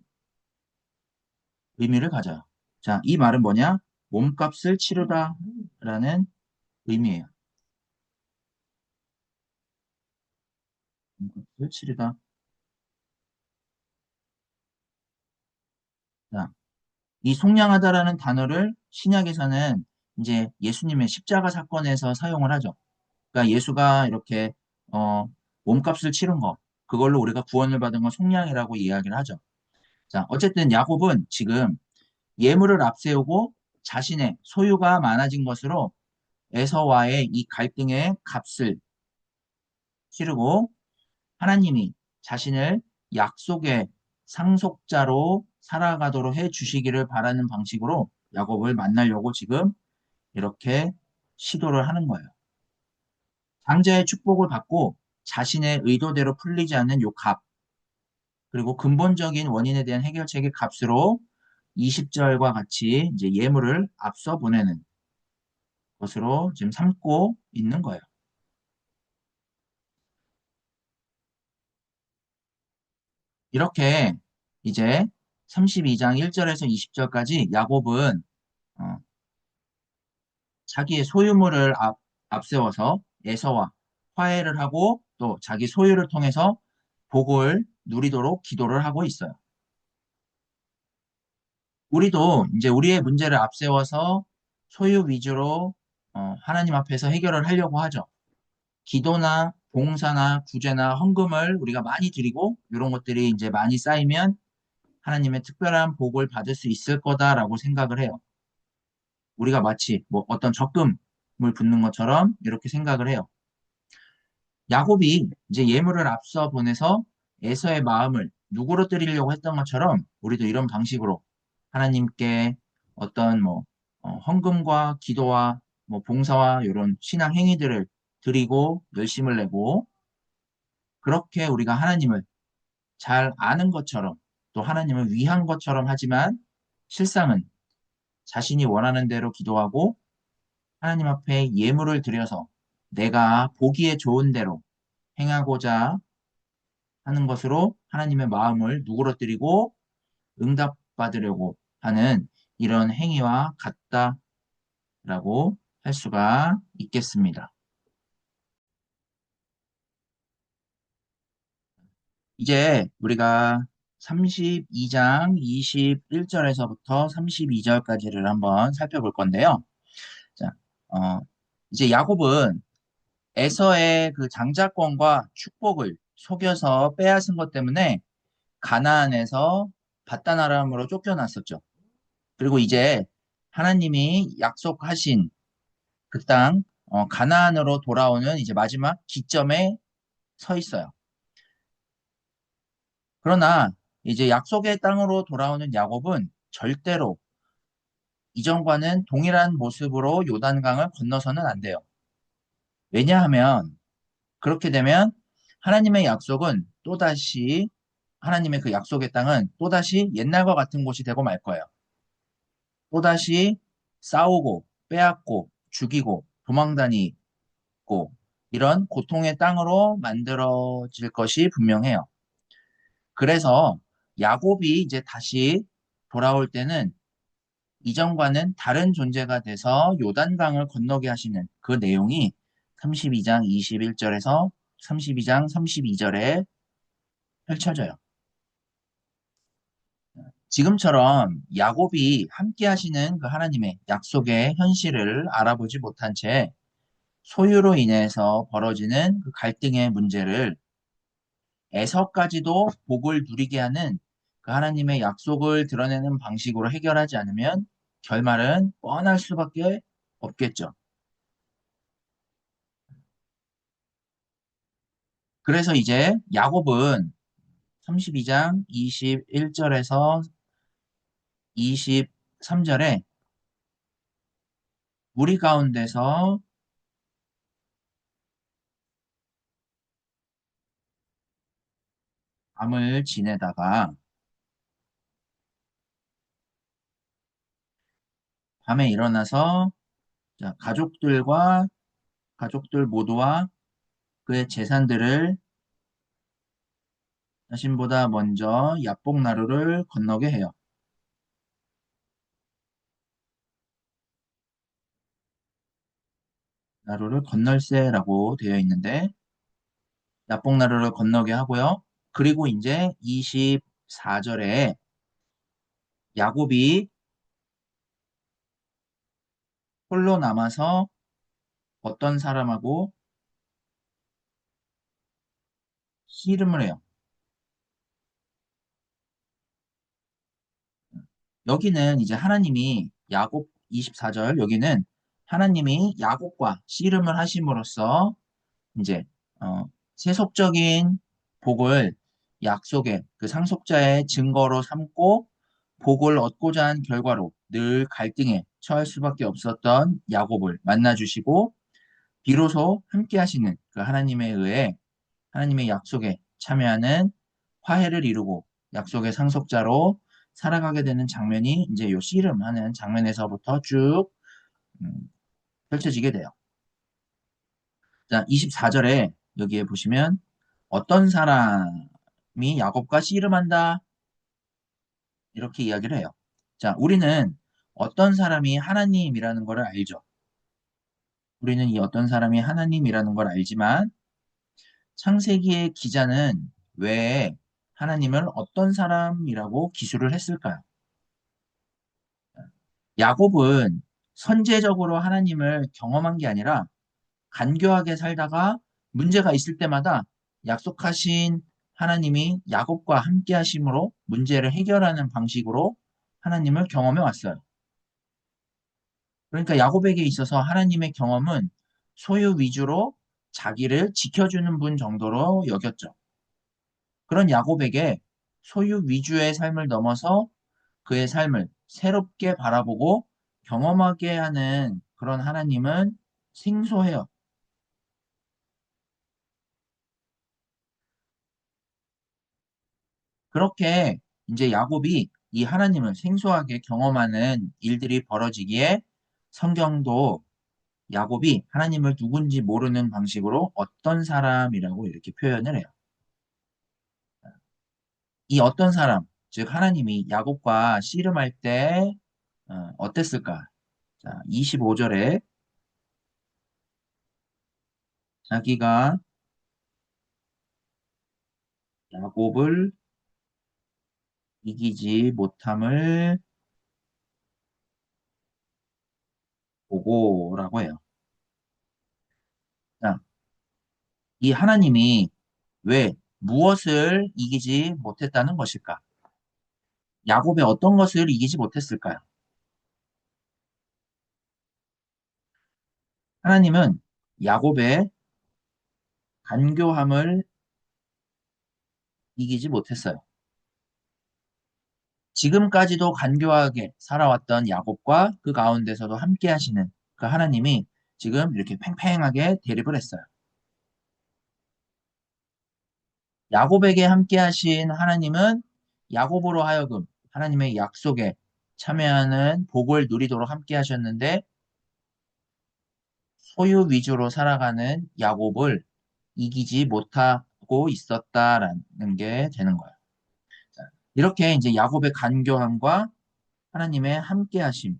의미를 가져요. 자, 이 말은 뭐냐? 몸값을 치르다라는 의미예요. 몸값을 치르다. 자, 이 속량하다라는 단어를 신약에서는 이제 예수님의 십자가 사건에서 사용을 하죠. 그러니까 예수가 이렇게 어, 몸값을 치른 거, 그걸로 우리가 구원을 받은 건 속량이라고 이야기를 하죠. 자, 어쨌든 야곱은 지금 예물을 앞세우고 자신의 소유가 많아진 것으로 에서와의 이 갈등의 값을 치르고 하나님이 자신을 약속의 상속자로 살아가도록 해 주시기를 바라는 방식으로 야곱을 만나려고 지금 이렇게 시도를 하는 거예요. 장자의 축복을 받고 자신의 의도대로 풀리지 않는 요 값, 그리고 근본적인 원인에 대한 해결책의 값으로 20절과 같이 이제 예물을 앞서 보내는 것으로 지금 삼고 있는 거예요. 이렇게 이제 32장 1절에서 20절까지 야곱은 어, 자기의 소유물을 앞세워서 에서와 화해를 하고 또 자기 소유를 통해서 복을 누리도록 기도를 하고 있어요. 우리도 이제 우리의 문제를 앞세워서 소유 위주로 하나님 앞에서 해결을 하려고 하죠. 기도나 봉사나 구제나 헌금을 우리가 많이 드리고 이런 것들이 이제 많이 쌓이면 하나님의 특별한 복을 받을 수 있을 거다라고 생각을 해요. 우리가 마치 뭐 어떤 적금을 붓는 것처럼 이렇게 생각을 해요. 야곱이 이제 예물을 앞서 보내서 에서의 마음을 누구로 드리려고 했던 것처럼 우리도 이런 방식으로 하나님께 어떤 뭐 헌금과 기도와 뭐 봉사와 이런 신앙 행위들을 드리고 열심을 내고 그렇게 우리가 하나님을 잘 아는 것처럼 또 하나님을 위한 것처럼 하지만 실상은 자신이 원하는 대로 기도하고 하나님 앞에 예물을 드려서 내가 보기에 좋은 대로 행하고자 하는 것으로 하나님의 마음을 누그러뜨리고 응답받으려고 하는 이런 행위와 같다라고 할 수가 있겠습니다. 이제 우리가 32장 21절에서부터 32절까지를 한번 살펴볼 건데요. 자, 어, 이제 야곱은 에서의 그 장자권과 축복을 속여서 빼앗은 것 때문에 가나안에서 바단 아람으로 쫓겨났었죠. 그리고 이제 하나님이 약속하신 그 땅, 가나안으로 돌아오는 이제 마지막 기점에 서 있어요. 그러나 이제 약속의 땅으로 돌아오는 야곱은 절대로 이전과는 동일한 모습으로 요단강을 건너서는 안 돼요. 왜냐하면 그렇게 되면 하나님의 약속은 또다시 하나님의 그 약속의 땅은 또다시 옛날과 같은 곳이 되고 말 거예요. 또다시 싸우고 빼앗고 죽이고 도망다니고 이런 고통의 땅으로 만들어질 것이 분명해요. 그래서 야곱이 이제 다시 돌아올 때는 이전과는 다른 존재가 돼서 요단강을 건너게 하시는 그 내용이 32장 21절에서 32장 32절에 펼쳐져요. 지금처럼 야곱이 함께 하시는 그 하나님의 약속의 현실을 알아보지 못한 채 소유로 인해서 벌어지는 그 갈등의 문제를 에서까지도 복을 누리게 하는 그 하나님의 약속을 드러내는 방식으로 해결하지 않으면 결말은 뻔할 수밖에 없겠죠. 그래서 이제 야곱은 32장 21절에서 23절에 무리 가운데서 밤을 지내다가 밤에 일어나서 자, 가족들 모두와 그의 재산들을 자신보다 먼저 야복 나루를 건너게 해요. 나루를 건널세라고 되어 있는데 야복 나루를 건너게 하고요. 그리고 이제 24절에 야곱이 홀로 남아서 어떤 사람하고 씨름을 해요. 여기는 이제 하나님이 야곱 24절 여기는 하나님이 야곱과 씨름을 하심으로써 이제 어, 세속적인 복을 약속의 그 상속자의 증거로 삼고 복을 얻고자 한 결과로 늘 갈등에 처할 수밖에 없었던 야곱을 만나 주시고 비로소 함께 하시는 그 하나님에 의해 하나님의 약속에 참여하는 화해를 이루고 약속의 상속자로 살아가게 되는 장면이 이제 요 씨름하는 장면에서부터 쭉 음, 펼쳐지게 돼요. 자, 24절에 여기에 보시면 어떤 사람이 야곱과 씨름한다 이렇게 이야기를 해요. 자, 우리는 어떤 사람이 하나님이라는 것을 알죠. 우리는 이 어떤 사람이 하나님이라는 걸 알지만 창세기의 기자는 왜 하나님을 어떤 사람이라고 기술을 했을까요? 야곱은 선제적으로 하나님을 경험한 게 아니라 간교하게 살다가 문제가 있을 때마다 약속하신 하나님이 야곱과 함께 하심으로 문제를 해결하는 방식으로 하나님을 경험해 왔어요. 그러니까 야곱에게 있어서 하나님의 경험은 소유 위주로 자기를 지켜주는 분 정도로 여겼죠. 그런 야곱에게 소유 위주의 삶을 넘어서 그의 삶을 새롭게 바라보고 경험하게 하는 그런 하나님은 생소해요. 그렇게 이제 야곱이 이 하나님을 생소하게 경험하는 일들이 벌어지기에 성경도 야곱이 하나님을 누군지 모르는 방식으로 어떤 사람이라고 이렇게 표현을 해요. 이 어떤 사람, 즉 하나님이 야곱과 씨름할 때 어땠을까? 자, 25절에 자기가 야곱을 이기지 못함을 보고라고 해요. 자, 이 하나님이 왜 무엇을 이기지 못했다는 것일까? 야곱의 어떤 것을 이기지 못했을까요? 하나님은 야곱의 간교함을 이기지 못했어요. 지금까지도 간교하게 살아왔던 야곱과 그 가운데서도 함께 하시는 그 하나님이 지금 이렇게 팽팽하게 대립을 했어요. 야곱에게 함께 하신 하나님은 야곱으로 하여금 하나님의 약속에 참여하는 복을 누리도록 함께 하셨는데 소유 위주로 살아가는 야곱을 이기지 못하고 있었다라는 게 되는 거예요. 자, 이렇게 이제 야곱의 간교함과 하나님의 함께하심이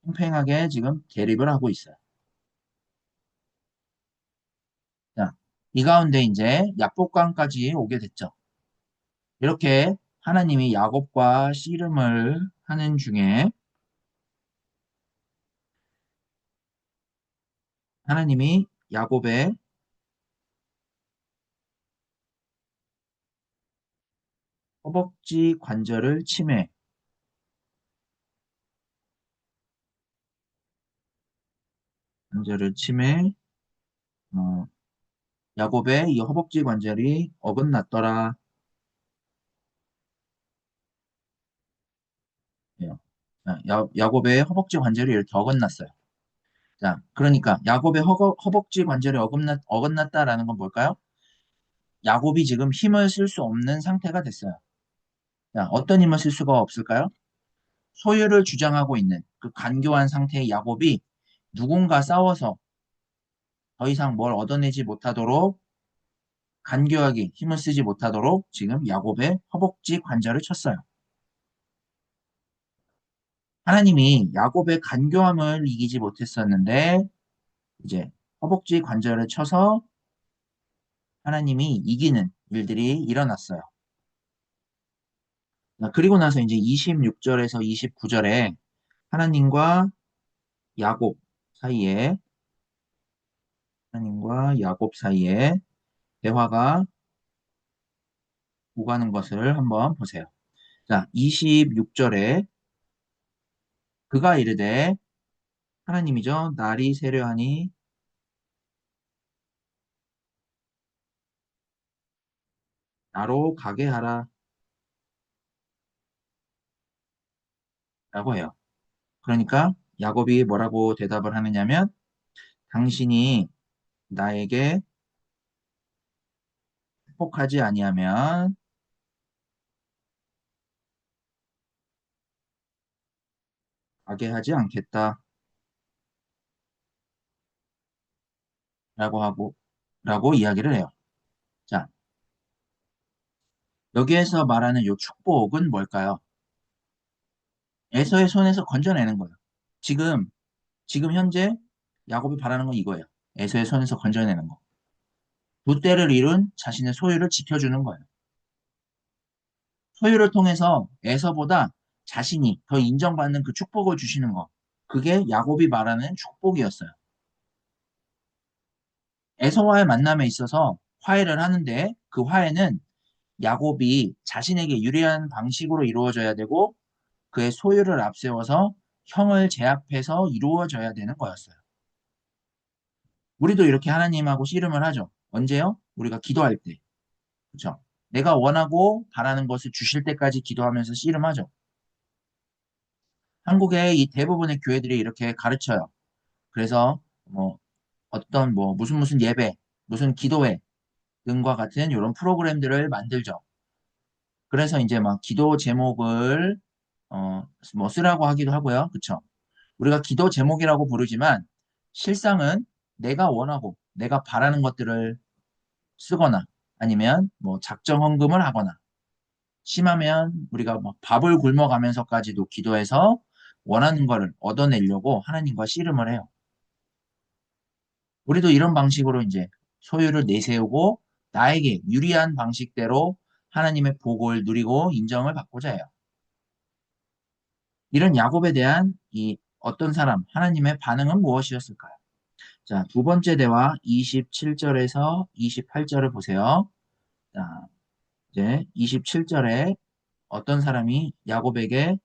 팽팽하게 지금 대립을 하고 있어요. 자, 이 가운데 이제 약복강까지 오게 됐죠. 이렇게 하나님이 야곱과 씨름을 하는 중에 하나님이 야곱의 허벅지 관절을 침해, 어, 야곱의 이 허벅지 관절이 어긋났더라. 예요. 자, 야곱의 허벅지 관절이 이렇게 어긋났어요. 자, 그러니까 야곱의 허벅지 관절이 어긋났다라는 건 뭘까요? 야곱이 지금 힘을 쓸 수 없는 상태가 됐어요. 자, 어떤 힘을 쓸 수가 없을까요? 소유를 주장하고 있는 그 간교한 상태의 야곱이 누군가 싸워서 더 이상 뭘 얻어내지 못하도록 간교하게 힘을 쓰지 못하도록 지금 야곱의 허벅지 관절을 쳤어요. 하나님이 야곱의 간교함을 이기지 못했었는데 이제 허벅지 관절을 쳐서 하나님이 이기는 일들이 일어났어요. 그리고 나서 이제 26절에서 29절에 하나님과 야곱 사이에 하나님과 야곱 사이에 대화가 오가는 것을 한번 보세요. 자, 26절에 그가 이르되 하나님이죠. 날이 세려하니 나로 가게 하라 라고 해요. 그러니까 야곱이 뭐라고 대답을 하느냐면 당신이 나에게 축복하지 아니하면 가게 하지 않겠다 라고 이야기를 해요. 자, 여기에서 말하는 요 축복은 뭘까요? 에서의 손에서 건져내는 거예요. 지금, 지금 현재 야곱이 바라는 건 이거예요. 에서의 손에서 건져내는 거. 두 때를 이룬 자신의 소유를 지켜주는 거예요. 소유를 통해서 에서보다 자신이 더 인정받는 그 축복을 주시는 거. 그게 야곱이 말하는 축복이었어요. 에서와의 만남에 있어서 화해를 하는데 그 화해는 야곱이 자신에게 유리한 방식으로 이루어져야 되고 그의 소유를 앞세워서 형을 제압해서 이루어져야 되는 거였어요. 우리도 이렇게 하나님하고 씨름을 하죠. 언제요? 우리가 기도할 때. 그렇죠? 내가 원하고 바라는 것을 주실 때까지 기도하면서 씨름하죠. 한국의 이 대부분의 교회들이 이렇게 가르쳐요. 그래서 뭐 어떤 뭐 무슨 예배, 무슨 기도회 등과 같은 이런 프로그램들을 만들죠. 그래서 이제 막 기도 제목을 뭐 쓰라고 하기도 하고요. 그쵸? 우리가 기도 제목이라고 부르지만 실상은 내가 원하고 내가 바라는 것들을 쓰거나 아니면 뭐 작정 헌금을 하거나 심하면 우리가 막 밥을 굶어가면서까지도 기도해서 원하는 거를 얻어내려고 하나님과 씨름을 해요. 우리도 이런 방식으로 이제 소유를 내세우고 나에게 유리한 방식대로 하나님의 복을 누리고 인정을 받고자 해요. 이런 야곱에 대한 이 어떤 사람, 하나님의 반응은 무엇이었을까요? 자, 두 번째 대화 27절에서 28절을 보세요. 자, 이제 27절에 어떤 사람이 야곱에게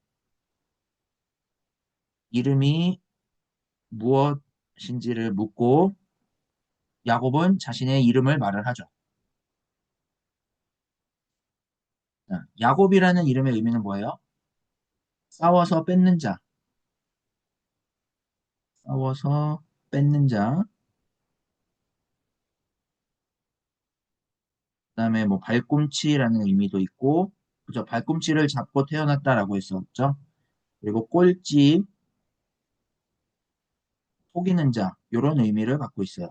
이름이 무엇인지를 묻고 야곱은 자신의 이름을 말을 하죠. 자, 야곱이라는 이름의 의미는 뭐예요? 싸워서 뺏는 자, 싸워서 뺏는 자, 그다음에 뭐 발꿈치라는 의미도 있고, 그죠? 발꿈치를 잡고 태어났다라고 했었죠. 그리고 꼴찌, 속이는 자, 이런 의미를 갖고 있어요.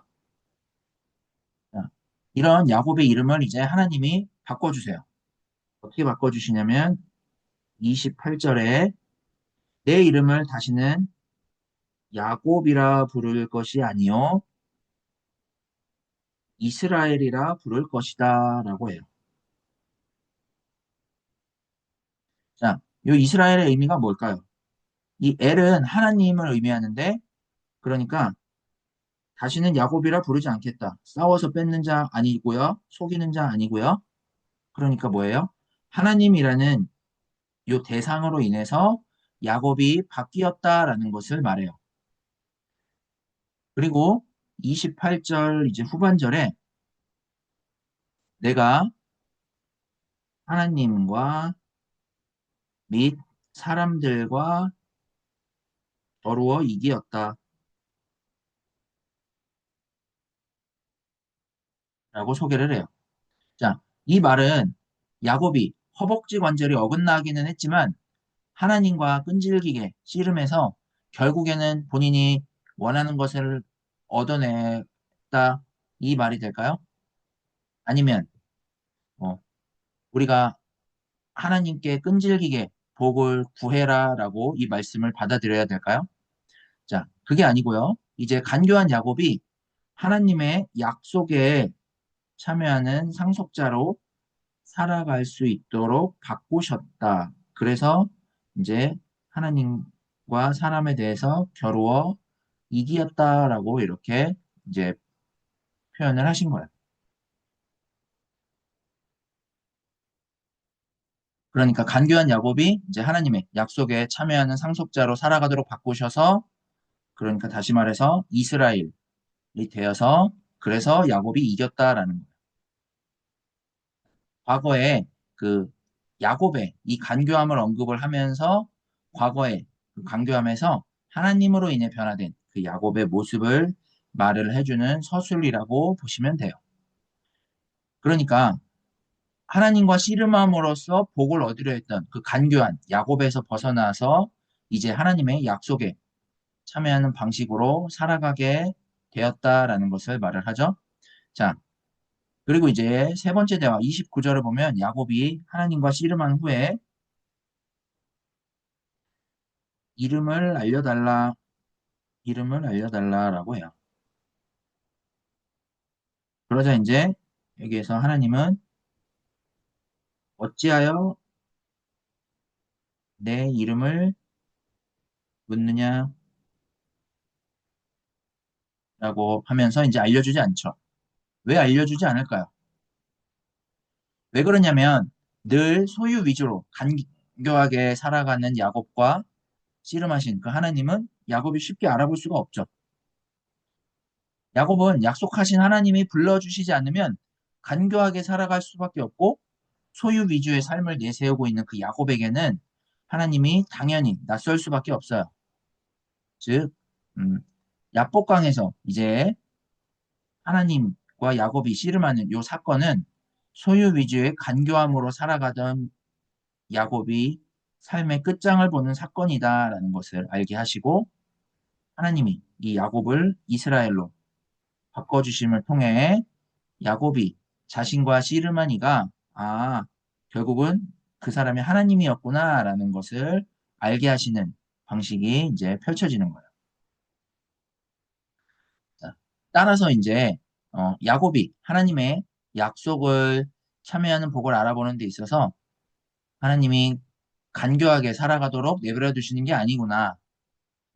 자, 이런 야곱의 이름을 이제 하나님이 바꿔주세요. 어떻게 바꿔주시냐면 28절에 내 이름을 다시는 야곱이라 부를 것이 아니요 이스라엘이라 부를 것이다 라고 해요. 자, 이 이스라엘의 의미가 뭘까요? 이 엘은 하나님을 의미하는데 그러니까 다시는 야곱이라 부르지 않겠다. 싸워서 뺏는 자 아니고요. 속이는 자 아니고요. 그러니까 뭐예요? 하나님이라는 이 대상으로 인해서 야곱이 바뀌었다라는 것을 말해요. 그리고 28절 이제 후반절에 내가 하나님과 및 사람들과 더루어 이기었다 라고 소개를 해요. 자, 이 말은 야곱이 허벅지 관절이 어긋나기는 했지만 하나님과 끈질기게 씨름해서 결국에는 본인이 원하는 것을 얻어냈다 이 말이 될까요? 아니면 우리가 하나님께 끈질기게 복을 구해라라고 이 말씀을 받아들여야 될까요? 자, 그게 아니고요. 이제 간교한 야곱이 하나님의 약속에 참여하는 상속자로 살아갈 수 있도록 바꾸셨다. 그래서 이제 하나님과 사람에 대해서 겨루어 이기었다라고 이렇게 이제 표현을 하신 거예요. 그러니까 간교한 야곱이 이제 하나님의 약속에 참여하는 상속자로 살아가도록 바꾸셔서 그러니까 다시 말해서 이스라엘이 되어서 그래서 야곱이 이겼다라는 거예요. 과거에 그 야곱의 이 간교함을 언급을 하면서 과거에 그 간교함에서 하나님으로 인해 변화된 그 야곱의 모습을 말을 해주는 서술이라고 보시면 돼요. 그러니까 하나님과 씨름함으로써 복을 얻으려 했던 그 간교한 야곱에서 벗어나서 이제 하나님의 약속에 참여하는 방식으로 살아가게 되었다라는 것을 말을 하죠. 자, 그리고 이제 세 번째 대화 29절을 보면 야곱이 하나님과 씨름한 후에 이름을 알려달라, 이름을 알려달라라고 해요. 그러자 이제 여기에서 하나님은 어찌하여 내 이름을 묻느냐라고 하면서 이제 알려주지 않죠. 왜 알려주지 않을까요? 왜 그러냐면 늘 소유 위주로 간교하게 살아가는 야곱과 씨름하신 그 하나님은 야곱이 쉽게 알아볼 수가 없죠. 야곱은 약속하신 하나님이 불러주시지 않으면 간교하게 살아갈 수밖에 없고 소유 위주의 삶을 내세우고 있는 그 야곱에게는 하나님이 당연히 낯설 수밖에 없어요. 즉, 야복강에서 이제 하나님과 야곱이 씨름하는 이 사건은 소유 위주의 간교함으로 살아가던 야곱이 삶의 끝장을 보는 사건이다라는 것을 알게 하시고 하나님이 이 야곱을 이스라엘로 바꿔주심을 통해 야곱이 자신과 씨름한 이가 결국은 그 사람이 하나님이었구나라는 것을 알게 하시는 방식이 이제 펼쳐지는 거예요. 자, 따라서 이제 야곱이 하나님의 약속을 참여하는 복을 알아보는 데 있어서 하나님이 간교하게 살아가도록 내버려 두시는 게 아니구나.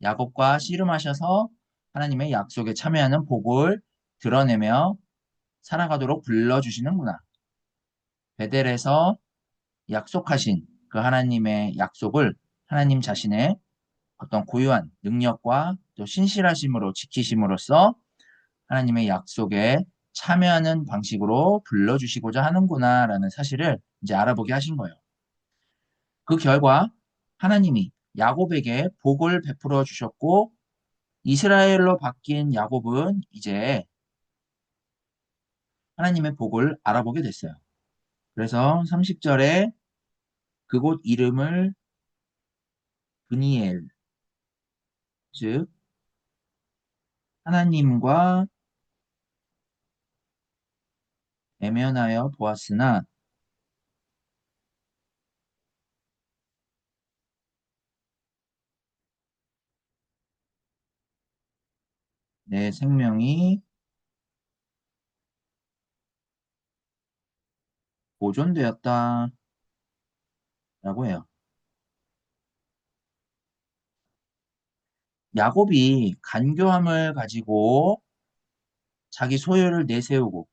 야곱과 씨름하셔서 하나님의 약속에 참여하는 복을 드러내며 살아가도록 불러주시는구나. 베델에서 약속하신 그 하나님의 약속을 하나님 자신의 어떤 고유한 능력과 또 신실하심으로 지키심으로써 하나님의 약속에 참여하는 방식으로 불러주시고자 하는구나라는 사실을 이제 알아보게 하신 거예요. 그 결과 하나님이 야곱에게 복을 베풀어 주셨고 이스라엘로 바뀐 야곱은 이제 하나님의 복을 알아보게 됐어요. 그래서 30절에 그곳 이름을 브니엘, 즉 하나님과 대면하여 보았으나 내 생명이 보존되었다라고 해요. 야곱이 간교함을 가지고 자기 소유를 내세우고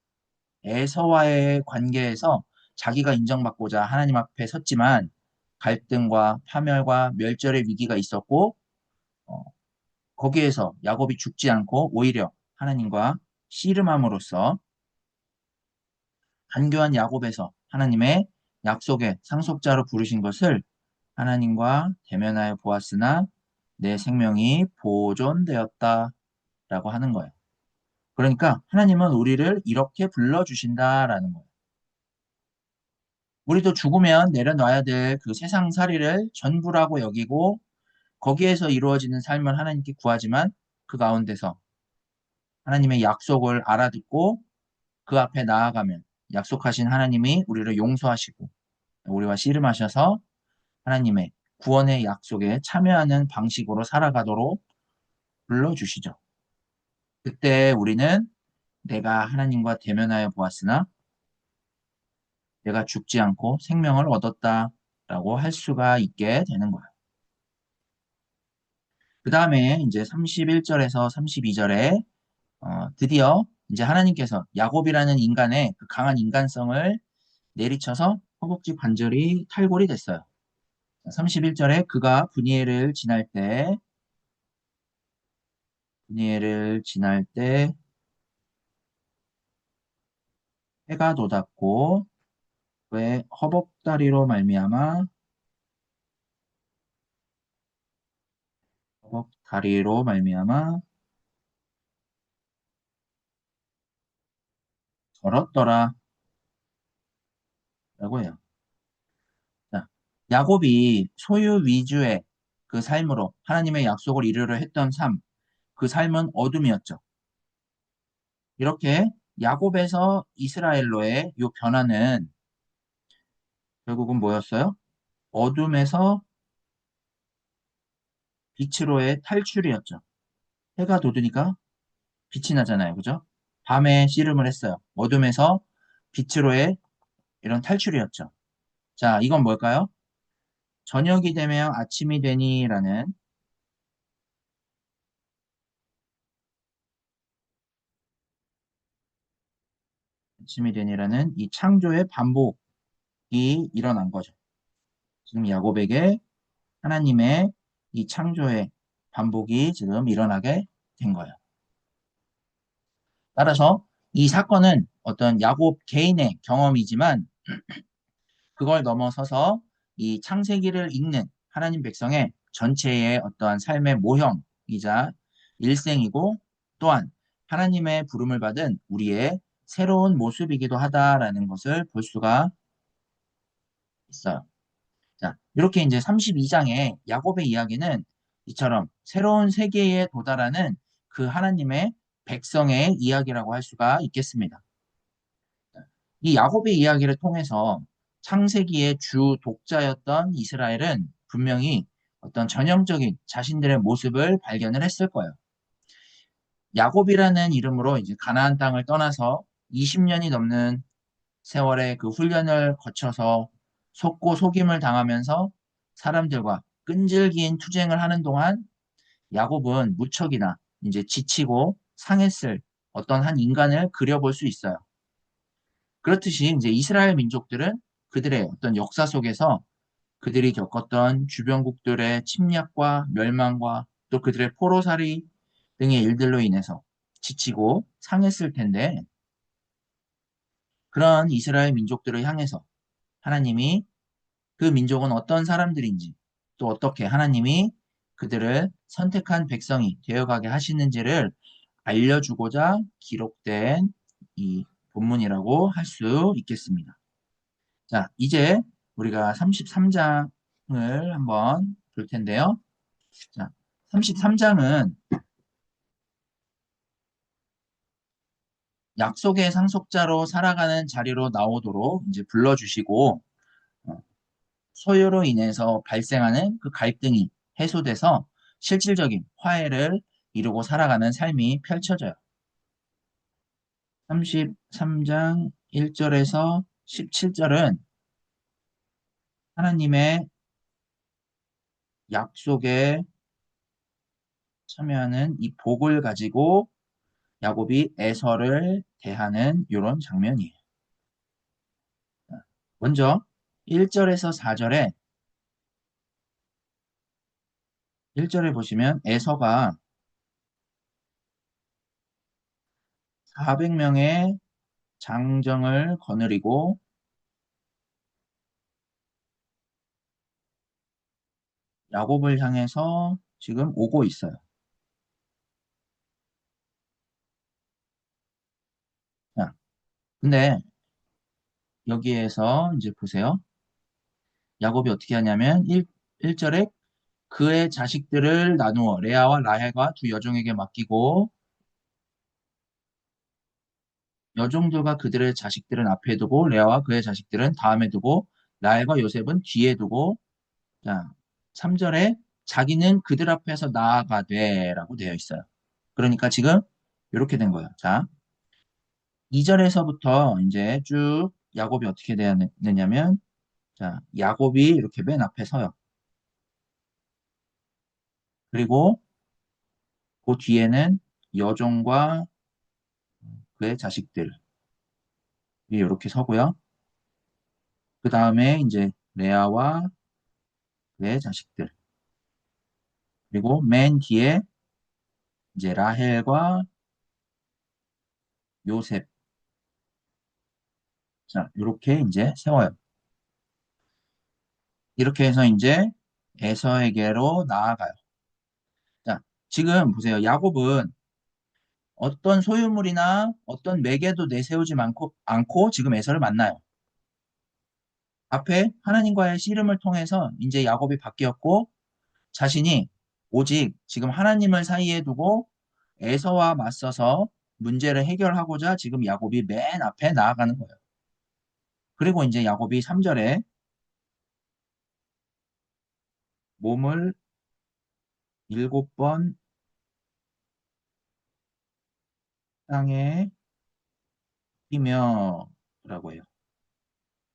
에서와의 관계에서 자기가 인정받고자 하나님 앞에 섰지만 갈등과 파멸과 멸절의 위기가 있었고 어, 거기에서 야곱이 죽지 않고 오히려 하나님과 씨름함으로써 간교한 야곱에서 하나님의 약속의 상속자로 부르신 것을 하나님과 대면하여 보았으나 내 생명이 보존되었다 라고 하는 거예요. 그러니까 하나님은 우리를 이렇게 불러주신다라는 거예요. 우리도 죽으면 내려놔야 될 그 세상살이를 전부라고 여기고 거기에서 이루어지는 삶을 하나님께 구하지만 그 가운데서 하나님의 약속을 알아듣고 그 앞에 나아가면 약속하신 하나님이 우리를 용서하시고 우리와 씨름하셔서 하나님의 구원의 약속에 참여하는 방식으로 살아가도록 불러주시죠. 그때 우리는 내가 하나님과 대면하여 보았으나 내가 죽지 않고 생명을 얻었다라고 할 수가 있게 되는 거예요. 그 다음에 이제 31절에서 32절에 드디어 이제 하나님께서 야곱이라는 인간의 그 강한 인간성을 내리쳐서 허벅지 관절이 탈골이 됐어요. 31절에 그가 분이엘을 지날 때 해가 돋았고 그의 허벅다리로 말미암아 걸었더라 라고 해요. 자, 야곱이 소유 위주의 그 삶으로 하나님의 약속을 이루려 했던 삶, 그 삶은 어둠이었죠. 이렇게 야곱에서 이스라엘로의 이 변화는 결국은 뭐였어요? 어둠에서 빛으로의 탈출이었죠. 해가 돋으니까 빛이 나잖아요. 그죠? 밤에 씨름을 했어요. 어둠에서 빛으로의 이런 탈출이었죠. 자, 이건 뭘까요? 저녁이 되면 아침이 되니라는 이 창조의 반복이 일어난 거죠. 지금 야곱에게 하나님의 이 창조의 반복이 지금 일어나게 된 거예요. 따라서 이 사건은 어떤 야곱 개인의 경험이지만 그걸 넘어서서 이 창세기를 읽는 하나님 백성의 전체의 어떠한 삶의 모형이자 일생이고 또한 하나님의 부름을 받은 우리의 새로운 모습이기도 하다라는 것을 볼 수가 있어요. 자, 이렇게 이제 32장의 야곱의 이야기는 이처럼 새로운 세계에 도달하는 그 하나님의 백성의 이야기라고 할 수가 있겠습니다. 이 야곱의 이야기를 통해서 창세기의 주 독자였던 이스라엘은 분명히 어떤 전형적인 자신들의 모습을 발견을 했을 거예요. 야곱이라는 이름으로 이제 가나안 땅을 떠나서 20년이 넘는 세월의 그 훈련을 거쳐서 속고 속임을 당하면서 사람들과 끈질긴 투쟁을 하는 동안 야곱은 무척이나 이제 지치고 상했을 어떤 한 인간을 그려볼 수 있어요. 그렇듯이 이제 이스라엘 민족들은 그들의 어떤 역사 속에서 그들이 겪었던 주변국들의 침략과 멸망과 또 그들의 포로살이 등의 일들로 인해서 지치고 상했을 텐데 그런 이스라엘 민족들을 향해서 하나님이 그 민족은 어떤 사람들인지 또 어떻게 하나님이 그들을 선택한 백성이 되어가게 하시는지를 알려주고자 기록된 이 본문이라고 할 수 있겠습니다. 자, 이제 우리가 33장을 한번 볼 텐데요. 자, 33장은 약속의 상속자로 살아가는 자리로 나오도록 이제 불러주시고, 어, 소요로 인해서 발생하는 그 갈등이 해소돼서 실질적인 화해를 이루고 살아가는 삶이 펼쳐져요. 33장 1절에서 17절은 하나님의 약속에 참여하는 이 복을 가지고 야곱이 에서를 대하는 이런 장면이에요. 먼저 1절에서 4절에 1절에 보시면 에서가 400명의 장정을 거느리고 야곱을 향해서 지금 오고 있어요. 자, 근데 여기에서 이제 보세요. 야곱이 어떻게 하냐면 1절에 그의 자식들을 나누어 레아와 라헬과 두 여종에게 맡기고 여종들과 그들의 자식들은 앞에 두고 레아와 그의 자식들은 다음에 두고 라헬과 요셉은 뒤에 두고 자, 3절에 자기는 그들 앞에서 나아가되 라고 되어 있어요. 그러니까 지금 이렇게 된 거예요. 자, 2절에서부터 이제 쭉 야곱이 어떻게 되느냐면 자, 야곱이 이렇게 맨 앞에 서요. 그리고 그 뒤에는 여종과 그의 자식들이 이렇게 서고요. 그 다음에 이제 레아와 그의 자식들. 그리고 맨 뒤에 이제 라헬과 요셉. 자, 이렇게 이제 세워요. 이렇게 해서 이제 에서에게로 나아가요. 자, 지금 보세요. 야곱은 어떤 소유물이나 어떤 매개도 내세우지 않고 지금 에서를 만나요. 앞에 하나님과의 씨름을 통해서 이제 야곱이 바뀌었고 자신이 오직 지금 하나님을 사이에 두고 에서와 맞서서 문제를 해결하고자 지금 야곱이 맨 앞에 나아가는 거예요. 그리고 이제 야곱이 3절에 몸을 7번 땅에 뛰며 라고 해요.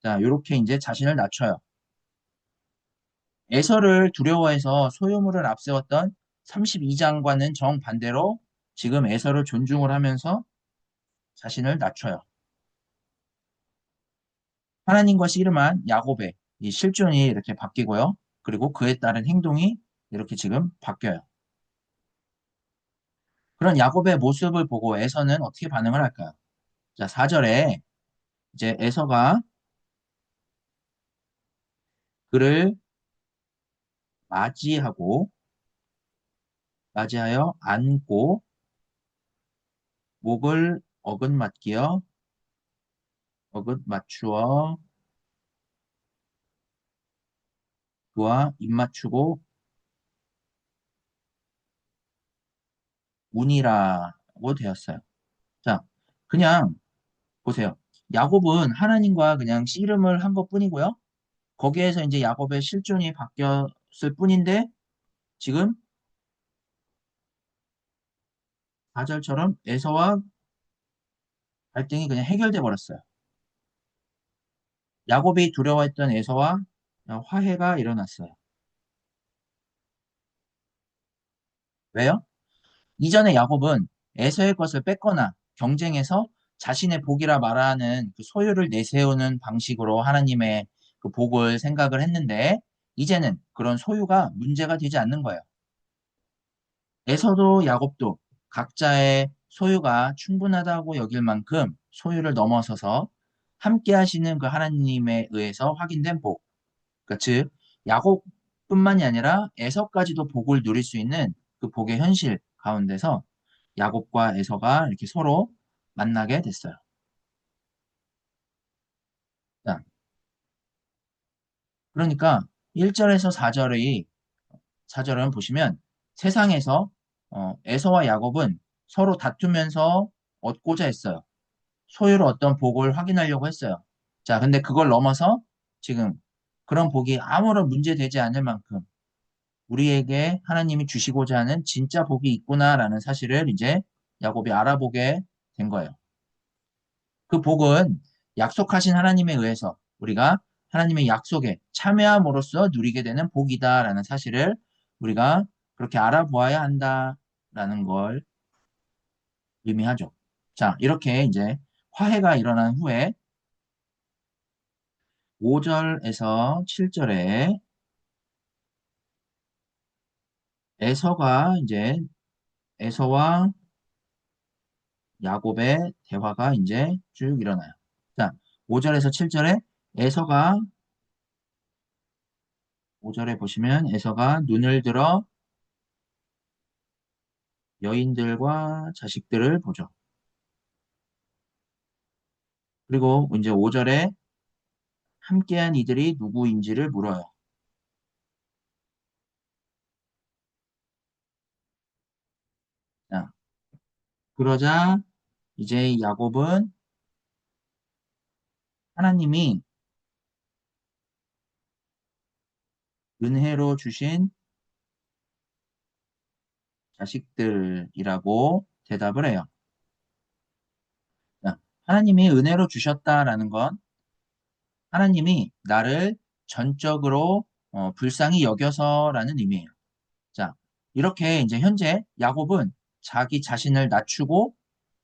자, 이렇게 이제 자신을 낮춰요. 에서를 두려워해서 소유물을 앞세웠던 32장과는 정반대로 지금 에서를 존중을 하면서 자신을 낮춰요. 하나님과 씨름한 야곱의 이 실존이 이렇게 바뀌고요. 그리고 그에 따른 행동이 이렇게 지금 바뀌어요. 그런 야곱의 모습을 보고 에서는 어떻게 반응을 할까요? 자, 4절에 이제 에서가 그를 맞이하고 맞이하여 안고 목을 어긋맞기어 어긋맞추어 그와 입맞추고 운이라고 되었어요. 자, 그냥 보세요. 야곱은 하나님과 그냥 씨름을 한 것뿐이고요. 거기에서 이제 야곱의 실존이 바뀌었을 뿐인데 지금 4절처럼 에서와 갈등이 그냥 해결돼 버렸어요. 야곱이 두려워했던 에서와 화해가 일어났어요. 왜요? 이전에 야곱은 에서의 것을 뺏거나 경쟁해서 자신의 복이라 말하는 그 소유를 내세우는 방식으로 하나님의 그 복을 생각을 했는데 이제는 그런 소유가 문제가 되지 않는 거예요. 에서도 야곱도 각자의 소유가 충분하다고 여길 만큼 소유를 넘어서서 함께 하시는 그 하나님에 의해서 확인된 복. 그러니까 즉 야곱뿐만이 아니라 에서까지도 복을 누릴 수 있는 그 복의 현실 가운데서 야곱과 에서가 이렇게 서로 만나게 됐어요. 자, 그러니까 1절에서 4절은 보시면 세상에서 에서와 야곱은 서로 다투면서 얻고자 했어요. 소유로 어떤 복을 확인하려고 했어요. 자, 근데 그걸 넘어서 지금 그런 복이 아무런 문제되지 않을 만큼 우리에게 하나님이 주시고자 하는 진짜 복이 있구나라는 사실을 이제 야곱이 알아보게 된 거예요. 그 복은 약속하신 하나님에 의해서 우리가 하나님의 약속에 참여함으로써 누리게 되는 복이다라는 사실을 우리가 그렇게 알아보아야 한다라는 걸 의미하죠. 자, 이렇게 이제 화해가 일어난 후에 5절에서 7절에 에서가 이제 에서와 야곱의 대화가 이제 쭉 일어나요. 자, 5절에서 7절에 에서가 5절에 보시면 에서가 눈을 들어 여인들과 자식들을 보죠. 그리고 이제 5절에 함께한 이들이 누구인지를 물어요. 자, 그러자 이제 야곱은 하나님이 은혜로 주신 자식들이라고 대답을 해요. 자, 하나님이 은혜로 주셨다라는 건 하나님이 나를 전적으로 불쌍히 여겨서라는 의미예요. 자, 이렇게 이제 현재 야곱은 자기 자신을 낮추고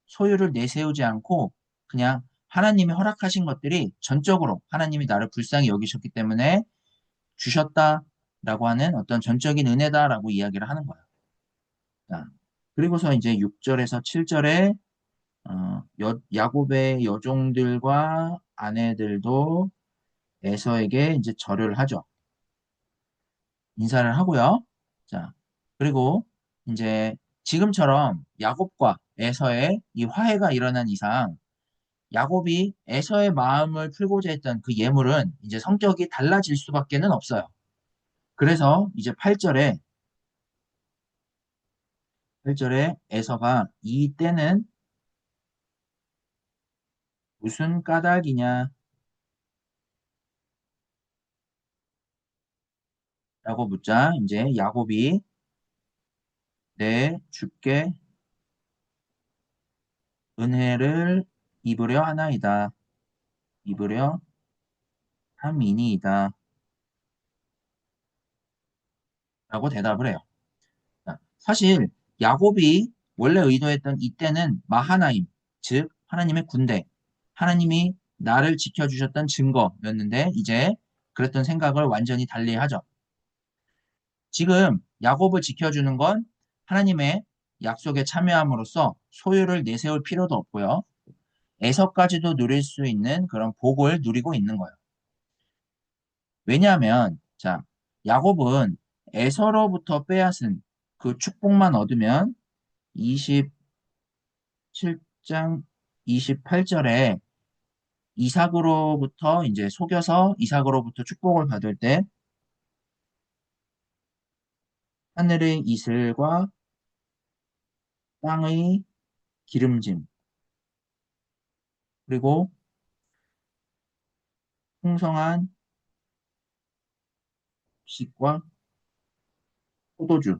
소유를 내세우지 않고 그냥 하나님이 허락하신 것들이 전적으로 하나님이 나를 불쌍히 여기셨기 때문에 주셨다라고 하는 어떤 전적인 은혜다라고 이야기를 하는 거예요. 자, 그리고서 이제 6절에서 7절에 야곱의 여종들과 아내들도 에서에게 이제 절을 하죠. 인사를 하고요. 자, 그리고 이제 지금처럼 야곱과 에서의 이 화해가 일어난 이상 야곱이 에서의 마음을 풀고자 했던 그 예물은 이제 성격이 달라질 수밖에는 없어요. 그래서 이제 8절에 에서가 이 때는 무슨 까닭이냐 라고 묻자 이제 야곱이 내 주께 은혜를 입으려 하나이다. 입으려 함이니이다. 라고 대답을 해요. 자, 사실 야곱이 원래 의도했던 이때는 마하나임, 즉 하나님의 군대, 하나님이 나를 지켜주셨던 증거였는데 이제 그랬던 생각을 완전히 달리하죠. 지금 야곱을 지켜주는 건 하나님의 약속에 참여함으로써 소유를 내세울 필요도 없고요. 에서까지도 누릴 수 있는 그런 복을 누리고 있는 거예요. 왜냐하면 자, 야곱은 에서로부터 빼앗은 그 축복만 얻으면 27장 28절에 이삭으로부터 이제 속여서 이삭으로부터 축복을 받을 때 하늘의 이슬과 땅의 기름짐 그리고 풍성한 식과 포도주와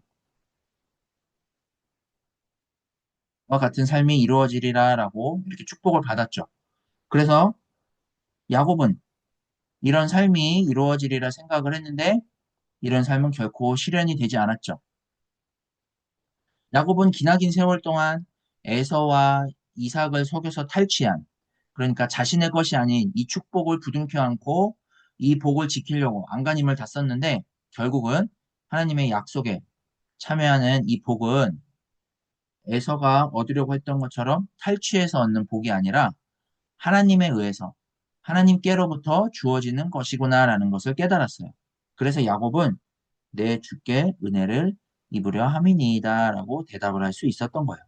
같은 삶이 이루어지리라라고 이렇게 축복을 받았죠. 그래서 야곱은 이런 삶이 이루어지리라 생각을 했는데 이런 삶은 결코 실현이 되지 않았죠. 야곱은 기나긴 세월 동안 에서와 이삭을 속여서 탈취한 그러니까 자신의 것이 아닌 이 축복을 부둥켜 안고 이 복을 지키려고 안간힘을 다 썼는데 결국은 하나님의 약속에 참여하는 이 복은 에서가 얻으려고 했던 것처럼 탈취해서 얻는 복이 아니라 하나님에 의해서 하나님께로부터 주어지는 것이구나라는 것을 깨달았어요. 그래서 야곱은 내 주께 은혜를 입으려 함이니이다라고 대답을 할 수 있었던 거예요.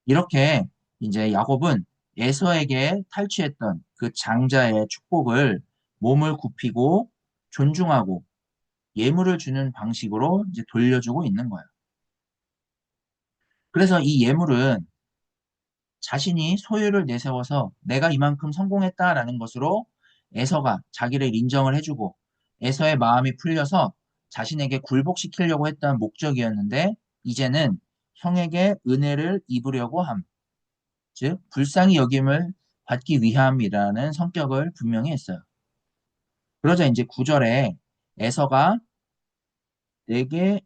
이렇게 이제 야곱은 에서에게 탈취했던 그 장자의 축복을 몸을 굽히고 존중하고 예물을 주는 방식으로 이제 돌려주고 있는 거예요. 그래서 이 예물은 자신이 소유를 내세워서 내가 이만큼 성공했다라는 것으로 에서가 자기를 인정을 해주고 에서의 마음이 풀려서 자신에게 굴복시키려고 했던 목적이었는데 이제는 형에게 은혜를 입으려고 함. 즉 불쌍히 여김을 받기 위함이라는 성격을 분명히 했어요. 그러자 이제 9절에 에서가 내게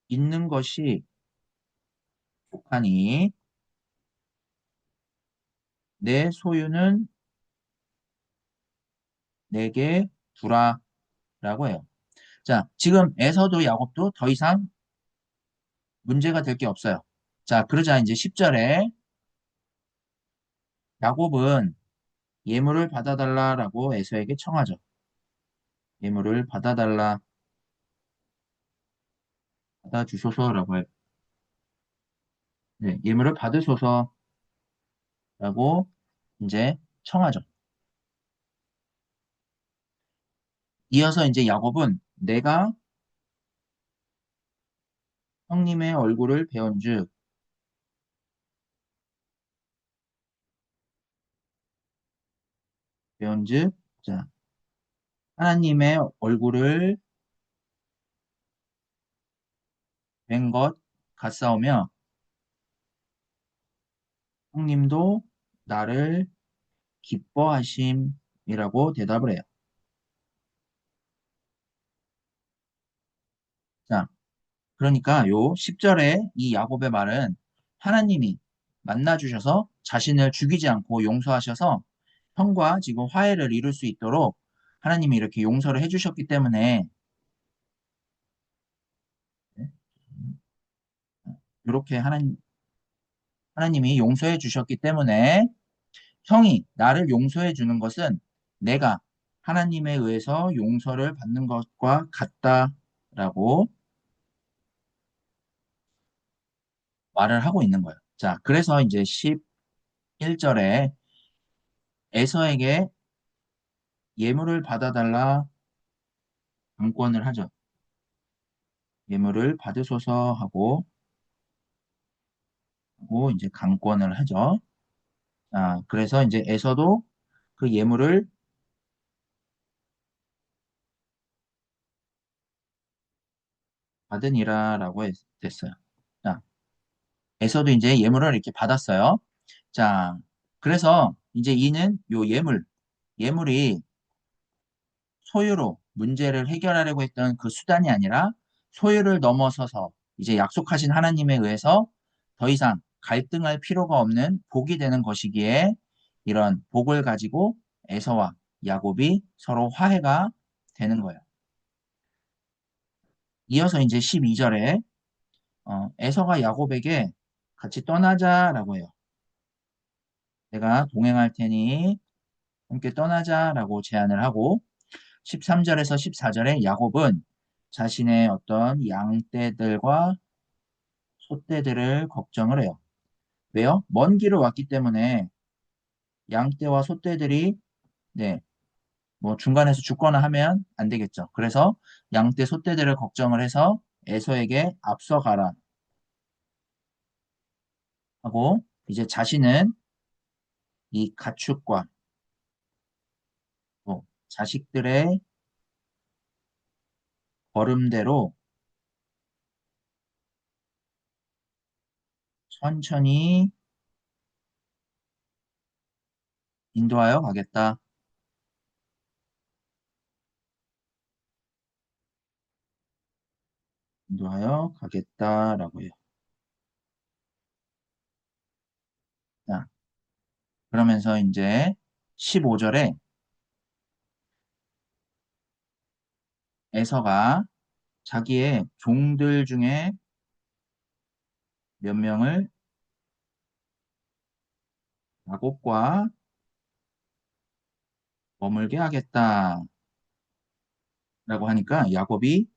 있는 것이 북하니 내 소유는 내게 두라라고 해요. 자, 지금 에서도 야곱도 더 이상 문제가 될 게 없어요. 자, 그러자 이제 10절에 야곱은 예물을 받아달라라고 에서에게 청하죠. 예물을 받아주소서라고 해요. 네, 예물을 받으소서라고 이제 청하죠. 이어서 이제 야곱은 내가 형님의 얼굴을 배운즉, 자, 하나님의 얼굴을 뵌 것 같사오며 형님도 나를 기뻐하심이라고 대답을 해요. 자, 그러니까 요 10절에 이 야곱의 말은 하나님이 만나 주셔서 자신을 죽이지 않고 용서하셔서 형과 지금 화해를 이룰 수 있도록 하나님이 이렇게 용서를 해주셨기 때문에 이렇게 하나님이 용서해 주셨기 때문에 형이 나를 용서해 주는 것은 내가 하나님에 의해서 용서를 받는 것과 같다라고 말을 하고 있는 거예요. 자, 그래서 이제 11절에 에서에게 예물을 받아달라 강권을 하죠. 예물을 받으소서 하고 이제 강권을 하죠. 자, 그래서 이제 에서도 그 예물을 받으니라라고 됐어요. 자, 에서도 이제 예물을 이렇게 받았어요. 자, 그래서 이제 이는 요 예물이 소유로 문제를 해결하려고 했던 그 수단이 아니라 소유를 넘어서서 이제 약속하신 하나님에 의해서 더 이상 갈등할 필요가 없는 복이 되는 것이기에 이런 복을 가지고 에서와 야곱이 서로 화해가 되는 거예요. 이어서 이제 12절에 에서가 야곱에게 같이 떠나자라고 해요. 내가 동행할 테니 함께 떠나자라고 제안을 하고 13절에서 14절에 야곱은 자신의 어떤 양떼들과 소떼들을 걱정을 해요. 왜요? 먼 길을 왔기 때문에 양떼와 소떼들이 네, 뭐 중간에서 죽거나 하면 안 되겠죠. 그래서 양떼, 소떼들을 걱정을 해서 에서에게 앞서가라 하고 이제 자신은 이 가축과 또 자식들의 걸음대로 천천히 인도하여 가겠다. 인도하여 가겠다라고 해요. 자, 그러면서 이제 15절에 에서가 자기의 종들 중에 몇 명을 야곱과 머물게 하겠다라고 하니까 야곱이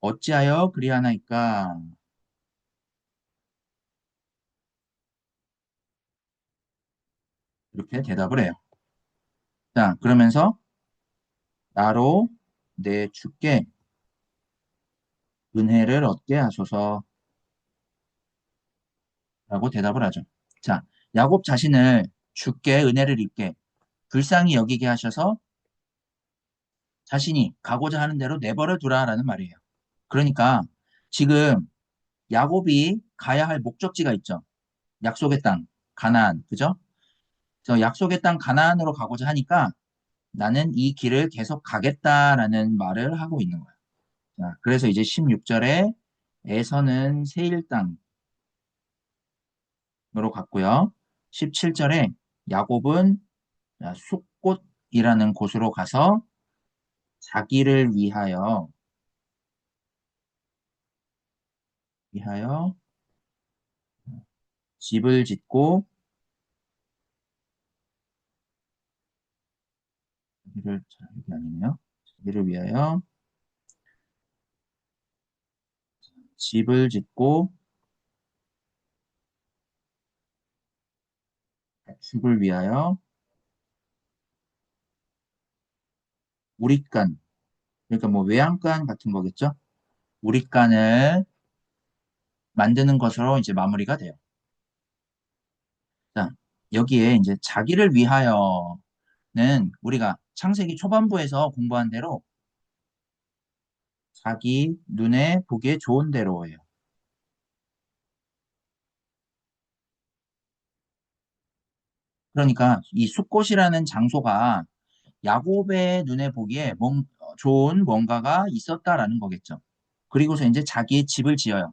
어찌하여 그리하나이까 이렇게 대답을 해요. 자, 그러면서 나로 내 주께 은혜를 얻게 하소서라고 대답을 하죠. 자, 야곱 자신을 주께 은혜를 입게 불쌍히 여기게 하셔서 자신이 가고자 하는 대로 내버려 두라라는 말이에요. 그러니까 지금 야곱이 가야 할 목적지가 있죠. 약속의 땅, 가나안, 그죠? 그래서 약속의 땅 가나안으로 가고자 하니까 나는 이 길을 계속 가겠다라는 말을 하고 있는 거야. 자, 그래서 이제 16절에 에서는 세일 땅으로 갔고요. 17절에 야곱은 숫곳이라는 곳으로 가서 자기를 위하여 위하여 집을 짓고 여기 아니네요. 자기를 위하여 집을 짓고 가축을 위하여 우릿간, 그러니까 뭐 외양간 같은 거겠죠? 우릿간을 만드는 것으로 이제 마무리가 돼요. 자, 여기에 이제 자기를 위하여는 우리가 창세기 초반부에서 공부한 대로 자기 눈에 보기에 좋은 대로예요. 그러니까 이 숫곳이라는 장소가 야곱의 눈에 보기에 좋은 뭔가가 있었다라는 거겠죠. 그리고서 이제 자기의 집을 지어요.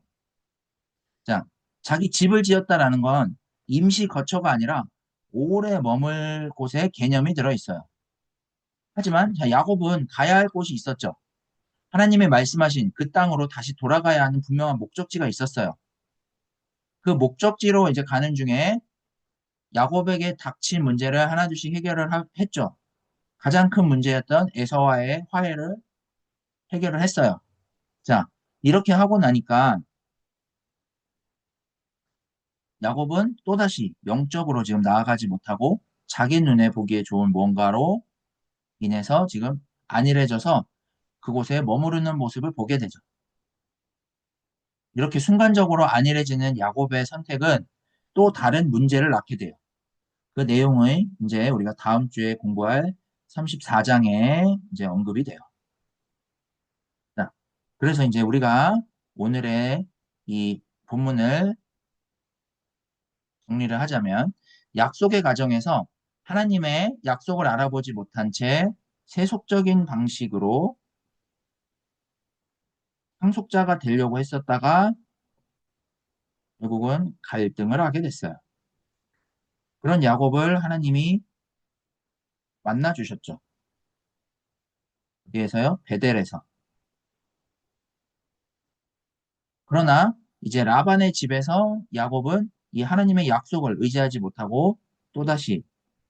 자, 자기 집을 지었다라는 건 임시 거처가 아니라 오래 머물 곳에 개념이 들어 있어요. 하지만 자, 야곱은 가야 할 곳이 있었죠. 하나님의 말씀하신 그 땅으로 다시 돌아가야 하는 분명한 목적지가 있었어요. 그 목적지로 이제 가는 중에 야곱에게 닥친 문제를 하나둘씩 해결을 했죠. 가장 큰 문제였던 에서와의 화해를 해결을 했어요. 자, 이렇게 하고 나니까 야곱은 또다시 영적으로 지금 나아가지 못하고 자기 눈에 보기에 좋은 뭔가로 인해서 지금 안일해져서 그곳에 머무르는 모습을 보게 되죠. 이렇게 순간적으로 안일해지는 야곱의 선택은 또 다른 문제를 낳게 돼요. 그 내용의 이제 우리가 다음 주에 공부할 34장에 이제 언급이 돼요. 자, 그래서 이제 우리가 오늘의 이 본문을 정리를 하자면 약속의 과정에서 하나님의 약속을 알아보지 못한 채 세속적인 방식으로 상속자가 되려고 했었다가 결국은 갈등을 하게 됐어요. 그런 야곱을 하나님이 만나 주셨죠. 어디에서요? 베델에서. 그러나 이제 라반의 집에서 야곱은 이 하나님의 약속을 의지하지 못하고 또다시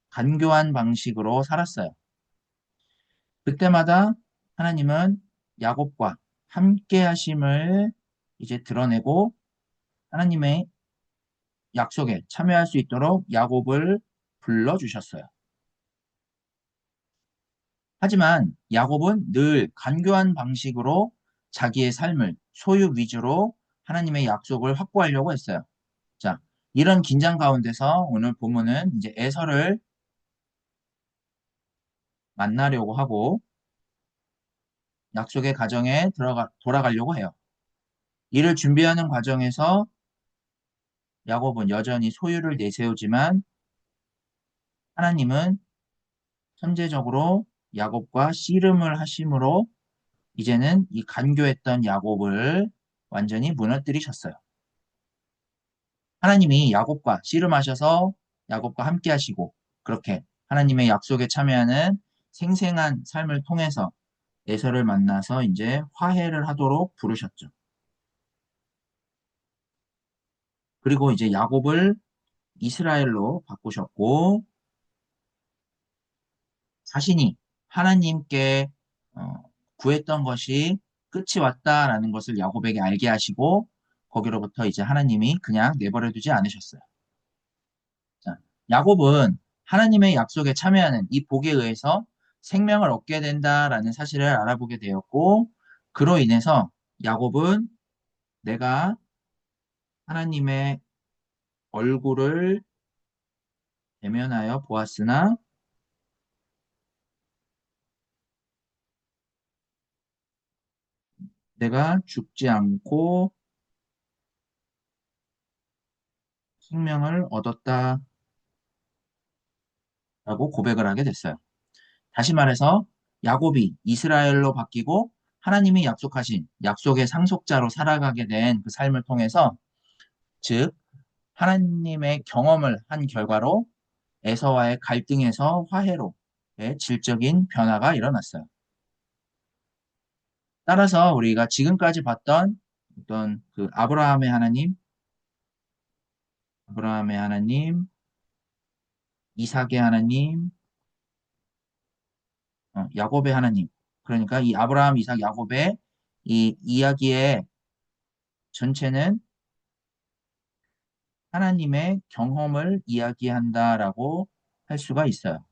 간교한 방식으로 살았어요. 그때마다 하나님은 야곱과 함께 하심을 이제 드러내고 하나님의 약속에 참여할 수 있도록 야곱을 불러주셨어요. 하지만 야곱은 늘 간교한 방식으로 자기의 삶을 소유 위주로 하나님의 약속을 확보하려고 했어요. 자, 이런 긴장 가운데서 오늘 본문은 이제 에서를 만나려고 하고 약속의 가정에 돌아가려고 해요. 이를 준비하는 과정에서 야곱은 여전히 소유를 내세우지만 하나님은 선제적으로 야곱과 씨름을 하심으로 이제는 이 간교했던 야곱을 완전히 무너뜨리셨어요. 하나님이 야곱과 씨름하셔서 야곱과 함께 하시고 그렇게 하나님의 약속에 참여하는 생생한 삶을 통해서 에서를 만나서 이제 화해를 하도록 부르셨죠. 그리고 이제 야곱을 이스라엘로 바꾸셨고 자신이 하나님께 구했던 것이 끝이 왔다라는 것을 야곱에게 알게 하시고 거기로부터 이제 하나님이 그냥 내버려 두지 않으셨어요. 자, 야곱은 하나님의 약속에 참여하는 이 복에 의해서 생명을 얻게 된다라는 사실을 알아보게 되었고 그로 인해서 야곱은 내가 하나님의 얼굴을 대면하여 보았으나 내가 죽지 않고 생명을 얻었다라고 고백을 하게 됐어요. 다시 말해서 야곱이 이스라엘로 바뀌고 하나님이 약속하신 약속의 상속자로 살아가게 된 그 삶을 통해서 즉 하나님의 경험을 한 결과로 에서와의 갈등에서 화해로의 질적인 변화가 일어났어요. 따라서 우리가 지금까지 봤던 어떤 그 아브라함의 하나님, 이삭의 하나님, 야곱의 하나님. 그러니까 이 아브라함, 이삭, 야곱의 이 이야기의 전체는 하나님의 경험을 이야기한다라고 할 수가 있어요.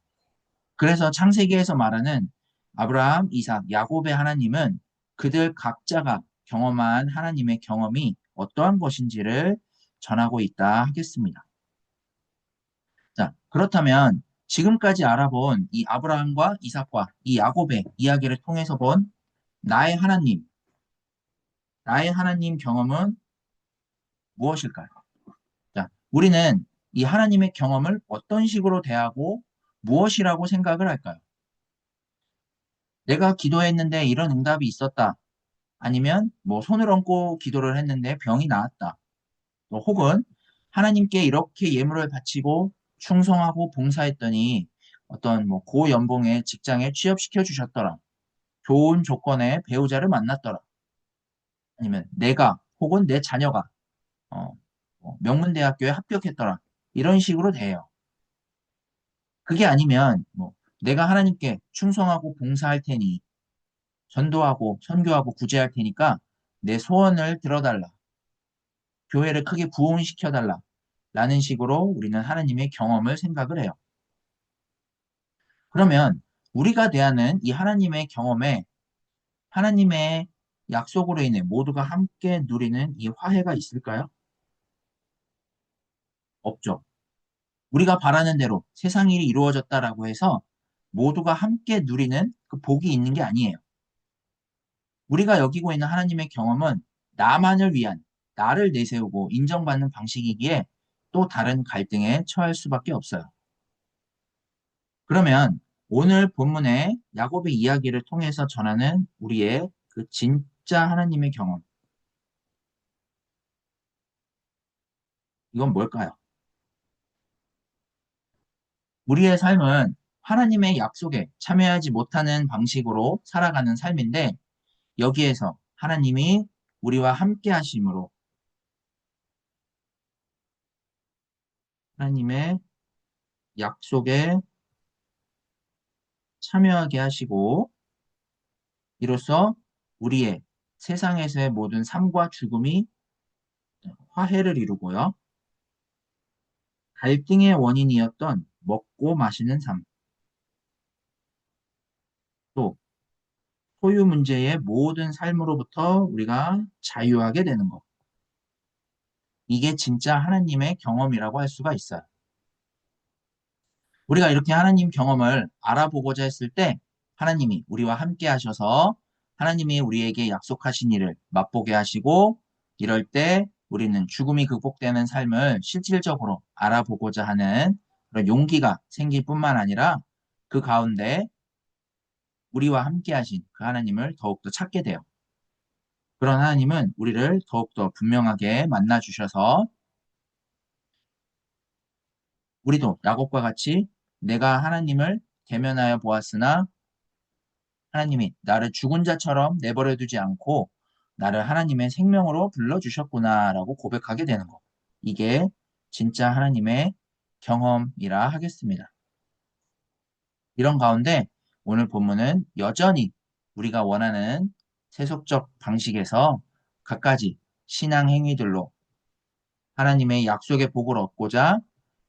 그래서 창세기에서 말하는 아브라함, 이삭, 야곱의 하나님은 그들 각자가 경험한 하나님의 경험이 어떠한 것인지를 전하고 있다 하겠습니다. 자, 그렇다면 지금까지 알아본 이 아브라함과 이삭과 이 야곱의 이야기를 통해서 본 나의 하나님, 나의 하나님 경험은 무엇일까요? 자, 우리는 이 하나님의 경험을 어떤 식으로 대하고 무엇이라고 생각을 할까요? 내가 기도했는데 이런 응답이 있었다. 아니면 뭐 손을 얹고 기도를 했는데 병이 나았다. 또 혹은 하나님께 이렇게 예물을 바치고 충성하고 봉사했더니 어떤 뭐 고연봉의 직장에 취업시켜 주셨더라. 좋은 조건의 배우자를 만났더라. 아니면 내가 혹은 내 자녀가 어, 명문대학교에 합격했더라. 이런 식으로 돼요. 그게 아니면 뭐 내가 하나님께 충성하고 봉사할 테니 전도하고 선교하고 구제할 테니까 내 소원을 들어달라. 교회를 크게 부흥시켜달라. 라는 식으로 우리는 하나님의 경험을 생각을 해요. 그러면 우리가 대하는 이 하나님의 경험에 하나님의 약속으로 인해 모두가 함께 누리는 이 화해가 있을까요? 없죠. 우리가 바라는 대로 세상 일이 이루어졌다라고 해서 모두가 함께 누리는 그 복이 있는 게 아니에요. 우리가 여기고 있는 하나님의 경험은 나만을 위한, 나를 내세우고 인정받는 방식이기에 또 다른 갈등에 처할 수밖에 없어요. 그러면 오늘 본문의 야곱의 이야기를 통해서 전하는 우리의 그 진짜 하나님의 경험, 이건 뭘까요? 우리의 삶은 하나님의 약속에 참여하지 못하는 방식으로 살아가는 삶인데 여기에서 하나님이 우리와 함께 하심으로 하나님의 약속에 참여하게 하시고 이로써 우리의 세상에서의 모든 삶과 죽음이 화해를 이루고요. 갈등의 원인이었던 먹고 마시는 삶, 또 소유 문제의 모든 삶으로부터 우리가 자유하게 되는 것. 이게 진짜 하나님의 경험이라고 할 수가 있어요. 우리가 이렇게 하나님 경험을 알아보고자 했을 때 하나님이 우리와 함께 하셔서 하나님이 우리에게 약속하신 일을 맛보게 하시고 이럴 때 우리는 죽음이 극복되는 삶을 실질적으로 알아보고자 하는 그런 용기가 생길 뿐만 아니라 그 가운데 우리와 함께 하신 그 하나님을 더욱더 찾게 돼요. 그런 하나님은 우리를 더욱더 분명하게 만나 주셔서 우리도 야곱과 같이 내가 하나님을 대면하여 보았으나 하나님이 나를 죽은 자처럼 내버려 두지 않고 나를 하나님의 생명으로 불러주셨구나라고 고백하게 되는 것. 이게 진짜 하나님의 경험이라 하겠습니다. 이런 가운데 오늘 본문은 여전히 우리가 원하는 세속적 방식에서 갖가지 신앙 행위들로 하나님의 약속의 복을 얻고자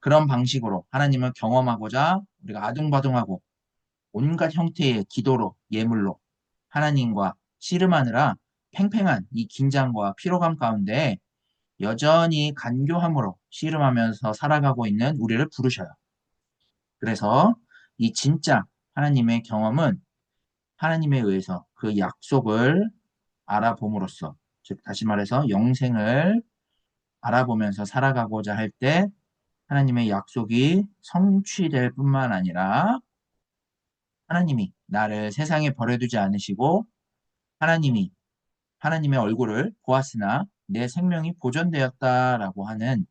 그런 방식으로 하나님을 경험하고자 우리가 아둥바둥하고 온갖 형태의 기도로 예물로 하나님과 씨름하느라 팽팽한 이 긴장과 피로감 가운데 여전히 간교함으로 씨름하면서 살아가고 있는 우리를 부르셔요. 그래서 이 진짜 하나님의 경험은 하나님에 의해서 그 약속을 알아봄으로써, 즉 다시 말해서 영생을 알아보면서 살아가고자 할 때 하나님의 약속이 성취될 뿐만 아니라 하나님이 나를 세상에 버려두지 않으시고 하나님이 하나님의 얼굴을 보았으나 내 생명이 보존되었다라고 하는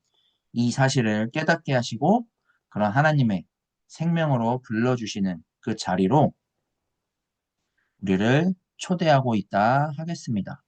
이 사실을 깨닫게 하시고 그런 하나님의 생명으로 불러주시는 그 자리로 우리를 초대하고 있다 하겠습니다.